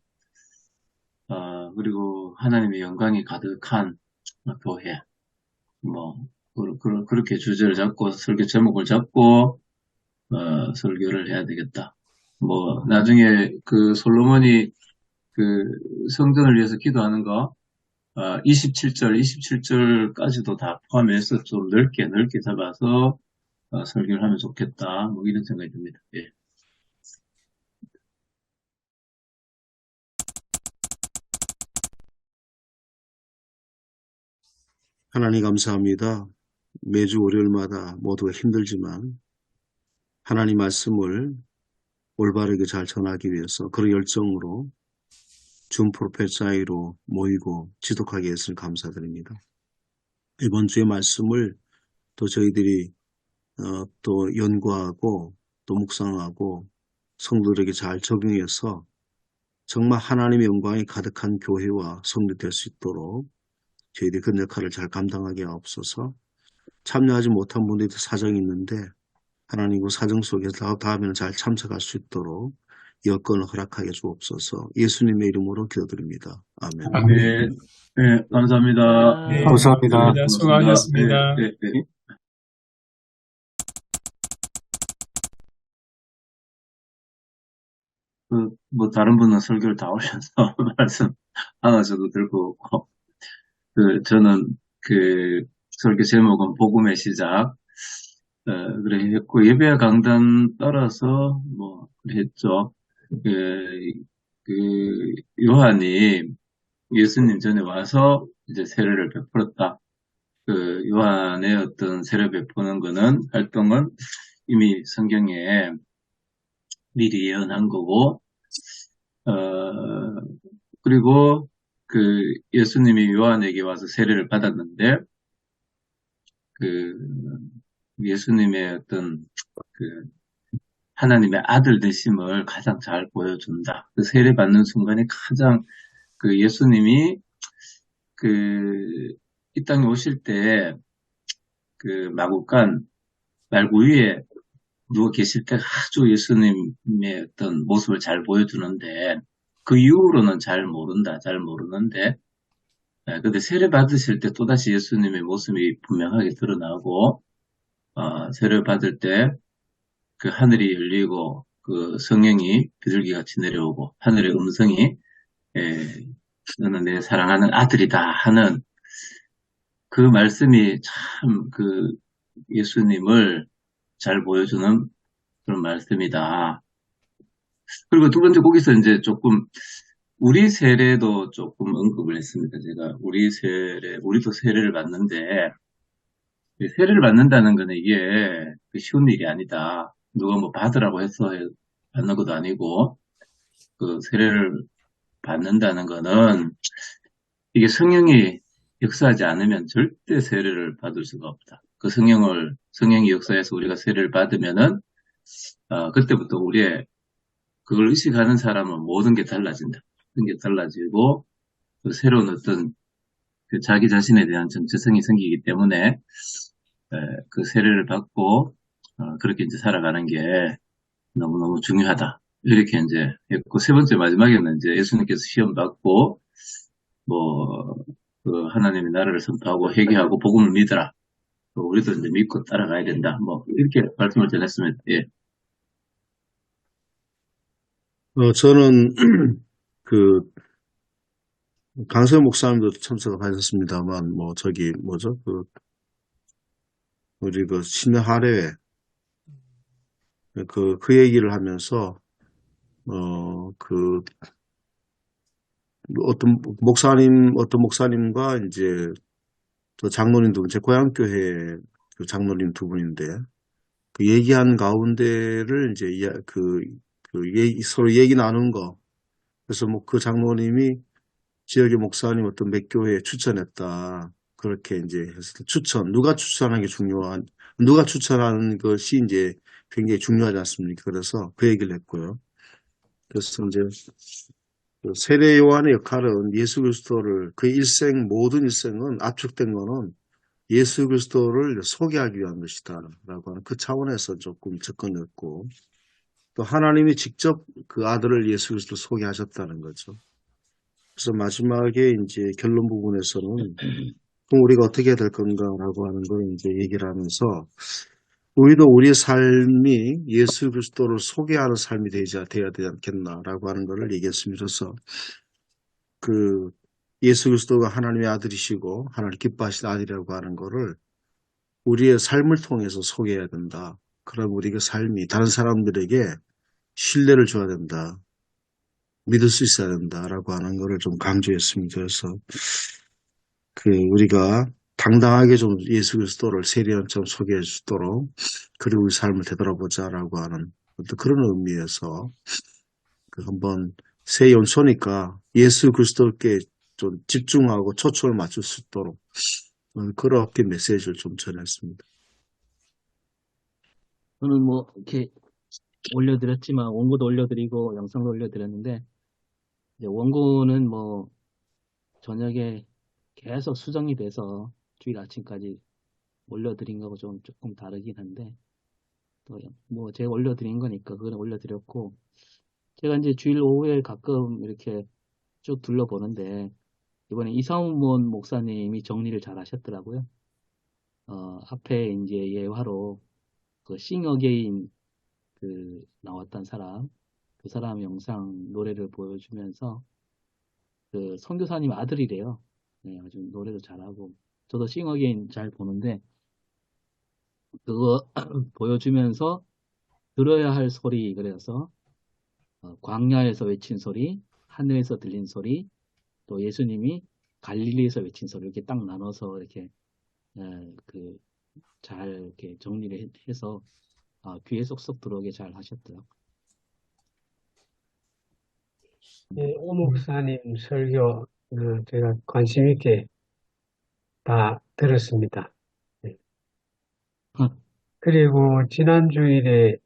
Speaker 1: 그리고 하나님의 영광이 가득한 교회 그렇게 주제를 잡고 설교 제목을 잡고 설교를 해야 되겠다. 뭐 나중에 그 솔로몬이 그 성전을 위해서 기도하는 거 27절까지도 다 포함해서 좀 넓게 잡아서 설교를 하면 좋겠다. 뭐 이런 생각이 듭니다. 예.
Speaker 2: 하나님 감사합니다. 매주 월요일마다 모두가 힘들지만 하나님 말씀을 올바르게 잘 전하기 위해서 그런 열정으로 준 프로페트 사이로 모이고 지독하게 했으니 감사드립니다. 이번 주의 말씀을 또 저희들이 또 연구하고 또 묵상하고 성도들에게 잘 적용해서 정말 하나님의 영광이 가득한 교회와 성도 될 수 있도록 저희들이 그 역할을 잘 감당하게 하옵소서. 참여하지 못한 분들이 사정이 있는데 하나님 그 사정 속에서 다음에는 잘 참석할 수 있도록 여건을 허락하게 주옵소서. 예수님의 이름으로 기도드립니다. 아멘.
Speaker 1: 네, 네, 감사합니다.
Speaker 7: 네,
Speaker 5: 감사합니다.
Speaker 1: 네,
Speaker 3: 수고하셨습니다.
Speaker 1: 네, 네, 네. 뭐 다른 분은 설교를 다 오셔서 말씀 안 하셔도 될 것 같고, 저는 설교 제목은 복음의 시작, 그래 했고, 예배 강단 따라서 뭐 그랬죠. 요한이 예수님 전에 와서 이제 세례를 베풀었다. 요한의 어떤 세례 베푸는 거는, 활동은 이미 성경에 미리 예언한 거고, 그리고 예수님이 요한에게 와서 세례를 받았는데, 예수님의 어떤 하나님의 아들 되심을 가장 잘 보여준다. 세례 받는 순간에 가장 예수님이 이 땅에 오실 때 마구간 말구 위에 누워 계실 때 아주 예수님의 어떤 모습을 잘 보여주는데, 그 이후로는 잘 모르는데, 근데 세례 받으실 때 또다시 예수님의 모습이 분명하게 드러나고, 세례 받을 때 하늘이 열리고 성령이 비둘기같이 내려오고 하늘의 음성이 너는 내 사랑하는 아들이다 하는 그 말씀이 참 예수님을 잘 보여주는 그런 말씀이다. 그리고 두 번째 거기서 이제 조금 우리 세례도 조금 언급을 했습니다. 제가 우리도 세례를 받는데, 세례를 받는다는 거는 이게 쉬운 일이 아니다. 누가 뭐 받으라고 해서 받는 것도 아니고, 세례를 받는다는 거는 이게 성령이 역사하지 않으면 절대 세례를 받을 수가 없다. 성령이 역사해서 우리가 세례를 받으면은, 그때부터 그걸 의식하는 사람은 모든 게 달라진다. 모든 게 달라지고, 새로운 어떤 자기 자신에 대한 정체성이 생기기 때문에, 세례를 받고, 그렇게 이제 살아가는 게 너무너무 중요하다. 이렇게 이제 했고, 세 번째 마지막에는 이제 예수님께서 시험 받고, 하나님의 나라를 선포하고 회개하고 복음을 믿어라. 우리도 이제 믿고 따라가야 된다. 이렇게 말씀을 전했습니다. 예.
Speaker 2: 저는 강세현 목사님도 참석을 하셨습니다만, 우리 신년 할애회, 그 얘기를 하면서, 어떤 목사님과 이제, 또 장로님 두 분, 제 고향교회 장로님 두 분인데, 그 얘기한 가운데를 이제, 서로 얘기 나눈 거. 그래서 그 장로님이 지역의 목사님 어떤 몇 교회에 추천했다. 그렇게 이제 했을 때 누가 추천하는 것이 이제 굉장히 중요하지 않습니까? 그래서 그 얘기를 했고요. 그래서 이제 세례 요한의 역할은 예수 그리스도를 모든 일생은 압축된 거는 예수 그리스도를 소개하기 위한 것이다. 라고 하는 그 차원에서 조금 접근했고, 또 하나님이 직접 그 아들을 예수 그리스도를 소개하셨다는 거죠. 그래서 마지막에 이제 결론 부분에서는 그럼 우리가 어떻게 해야 될 건가라고 하는 걸 이제 얘기를 하면서 우리도 우리의 삶이 예수 그리스도를 소개하는 삶이 돼야 되지 않겠나라고 하는 걸 얘기했습니다. 그래서 예수 그리스도가 하나님의 아들이시고 하나님 기뻐하신 아들이라고 하는 거를 우리의 삶을 통해서 소개해야 된다. 그럼 우리 그 삶이 다른 사람들에게 신뢰를 줘야 된다. 믿을 수 있어야 된다라고 하는 거를 좀 강조했습니다. 그래서 우리가 당당하게 좀 예수 그리스도를 세리안처럼 소개해 주도록 그리고 우리 삶을 되돌아보자라고 하는 어떤 그런 의미에서 한번 새 연초니까 예수 그리스도께 좀 집중하고 초점을 맞출 수 있도록 그렇게 메시지를 좀 전했습니다.
Speaker 6: 저는 뭐 이렇게 올려드렸지만 원고도 올려드리고 영상도 올려드렸는데 이제 원고는 뭐 저녁에 계속 수정이 돼서 주일 아침까지 올려드린 거하고 조금 다르긴 한데 또 뭐 제가 올려드린 거니까 그건 올려드렸고 제가 이제 주일 오후에 가끔 이렇게 쭉 둘러보는데 이번에 이상훈 목사님이 정리를 잘 하셨더라고요. 앞에 이제 예화로 그 Sing Again 나왔던 사람, 그 사람 영상 노래를 보여주면서 그 선교사님 아들이래요. 네, 아주 노래도 잘하고 저도 Sing Again 잘 보는데 그거 보여주면서 들어야 할 소리 그래서 광야에서 외친 소리, 하늘에서 들린 소리, 또 예수님이 갈릴리에서 외친 소리 이렇게 딱 나눠서 이렇게 잘 이렇게 정리를 해서 귀에 쏙쏙 들어오게 잘 하셨더라고요.
Speaker 4: 예, 오 목사님 설교 제가 관심 있게 다 들었습니다. 예. 그리고 지난 주일에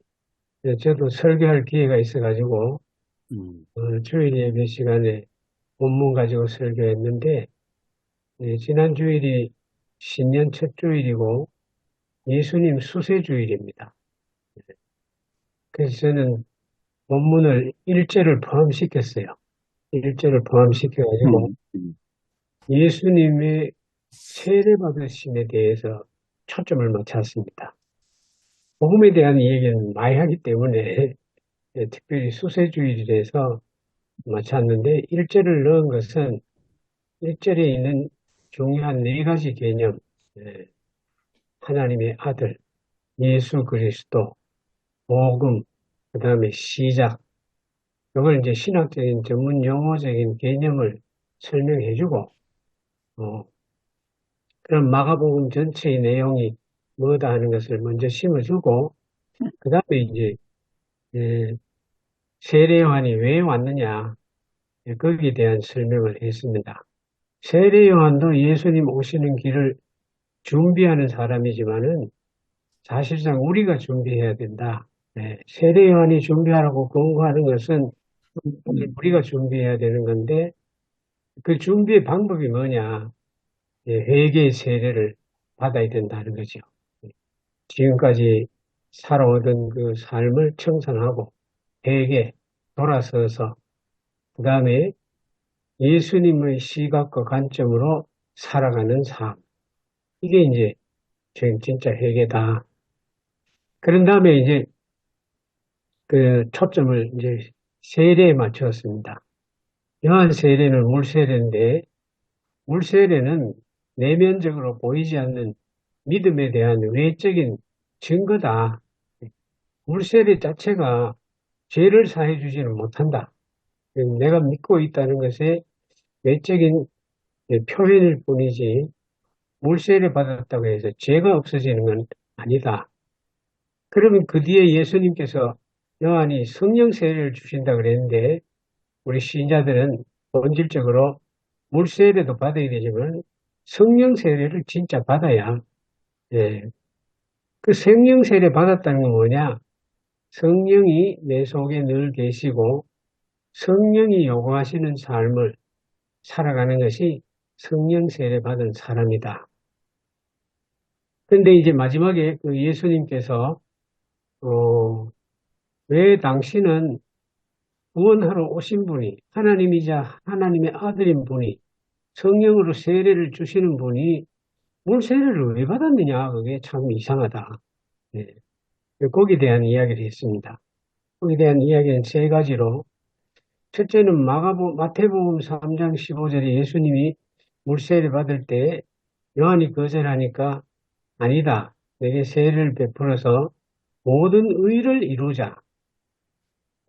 Speaker 4: 저도 설교할 기회가 있어가지고 주일 예배 시간에 본문 가지고 설교했는데 지난 주일이 신년 첫 주일이고 예수님 수세 주일입니다. 그래서 저는 본문을 1절을 포함시켰어요. 1절을 포함시켜가지고 예수님의 세례받으심에 대해서 초점을 맞췄습니다. 복음에 대한 얘기는 많이 하기 때문에 특별히 수세주일이라서 맞췄는데 1절을 넣은 것은 1절에 있는 중요한 네 가지 개념, 하나님의 아들, 예수 그리스도, 복음, 그 다음에 시작, 이걸 이제 신학적인 전문 용어적인 개념을 설명해주고, 그럼 마가복음 전체의 내용이 뭐다 하는 것을 먼저 심어주고, 그 다음에 이제, 세례요한이 왜 왔느냐, 거기에 대한 설명을 했습니다. 세례요한도 예수님 오시는 길을 준비하는 사람이지만은 사실상 우리가 준비해야 된다. 세례요한이 준비하라고 권고하는 것은 우리가 준비해야 되는 건데 그 준비의 방법이 뭐냐? 회개의 세례를 받아야 된다는 거죠. 지금까지 살아오던 그 삶을 청산하고 회개, 돌아서서 그 다음에 예수님의 시각과 관점으로 살아가는 삶. 이게 이제 진짜 회개다. 그런 다음에 이제 그 초점을 이제 세례에 맞추었습니다. 요한 세례는 물세례인데 물세례는 내면적으로 보이지 않는 믿음에 대한 외적인 증거다. 물세례 자체가 죄를 사해 주지는 못한다. 내가 믿고 있다는 것의 외적인 표현일 뿐이지 물세례 받았다고 해서 죄가 없어지는 건 아니다. 그러면 그 뒤에 예수님께서 요한이 성령 세례를 주신다 그랬는데 우리 신자들은 본질적으로 물세례도 받아야 되지만 성령 세례를 진짜 받아야 그 성령 세례 받았다는 건 뭐냐? 성령이 내 속에 늘 계시고 성령이 요구하시는 삶을 살아가는 것이 성령 세례 받은 사람이다. 근데 이제 마지막에 그 예수님께서 왜 당신은 구원하러 오신 분이 하나님이자 하나님의 아들인 분이 성령으로 세례를 주시는 분이 물 세례를 왜 받았느냐? 그게 참 이상하다. 거기에 대한 이야기를 했습니다. 거기에 대한 이야기는 세 가지로 첫째는 마태복음 3장 15절에 예수님이 물세례 받을 때 요한이 거절하니까 아니다. 내게 세례를 베풀어서 모든 의를 이루자.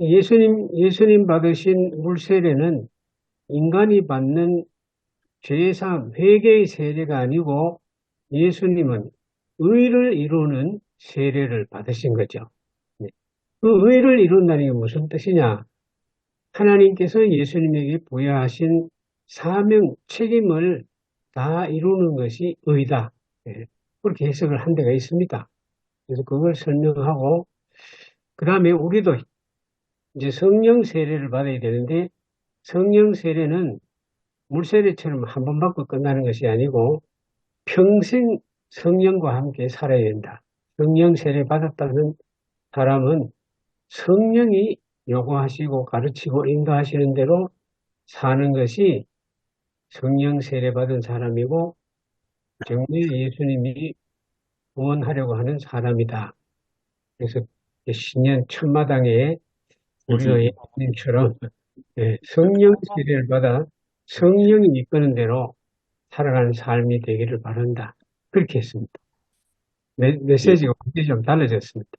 Speaker 4: 예수님 받으신 물세례는 인간이 받는 죄사함, 회개의 세례가 아니고 예수님은 의를 이루는 세례를 받으신 거죠. 네. 그 의를 이룬다는 게 무슨 뜻이냐? 하나님께서 예수님에게 부여하신 사명, 책임을 다 이루는 것이 의다. 예, 그렇게 해석을 한 데가 있습니다. 그래서 그걸 설명하고, 그 다음에 우리도 이제 성령 세례를 받아야 되는데, 성령 세례는 물세례처럼 한 번 받고 끝나는 것이 아니고, 평생 성령과 함께 살아야 된다. 성령 세례 받았다는 사람은 성령이 요구하시고 가르치고 인도하시는 대로 사는 것이 성령 세례 받은 사람이고 정말 예수님이 구원하려고 하는 사람이다. 그래서 신년 천마당에 우리도 예수님처럼 성령 세례를 받아 성령이 이끄는 대로 살아가는 삶이 되기를 바란다. 그렇게 했습니다. 메시지가 완전히 좀 달라졌습니다.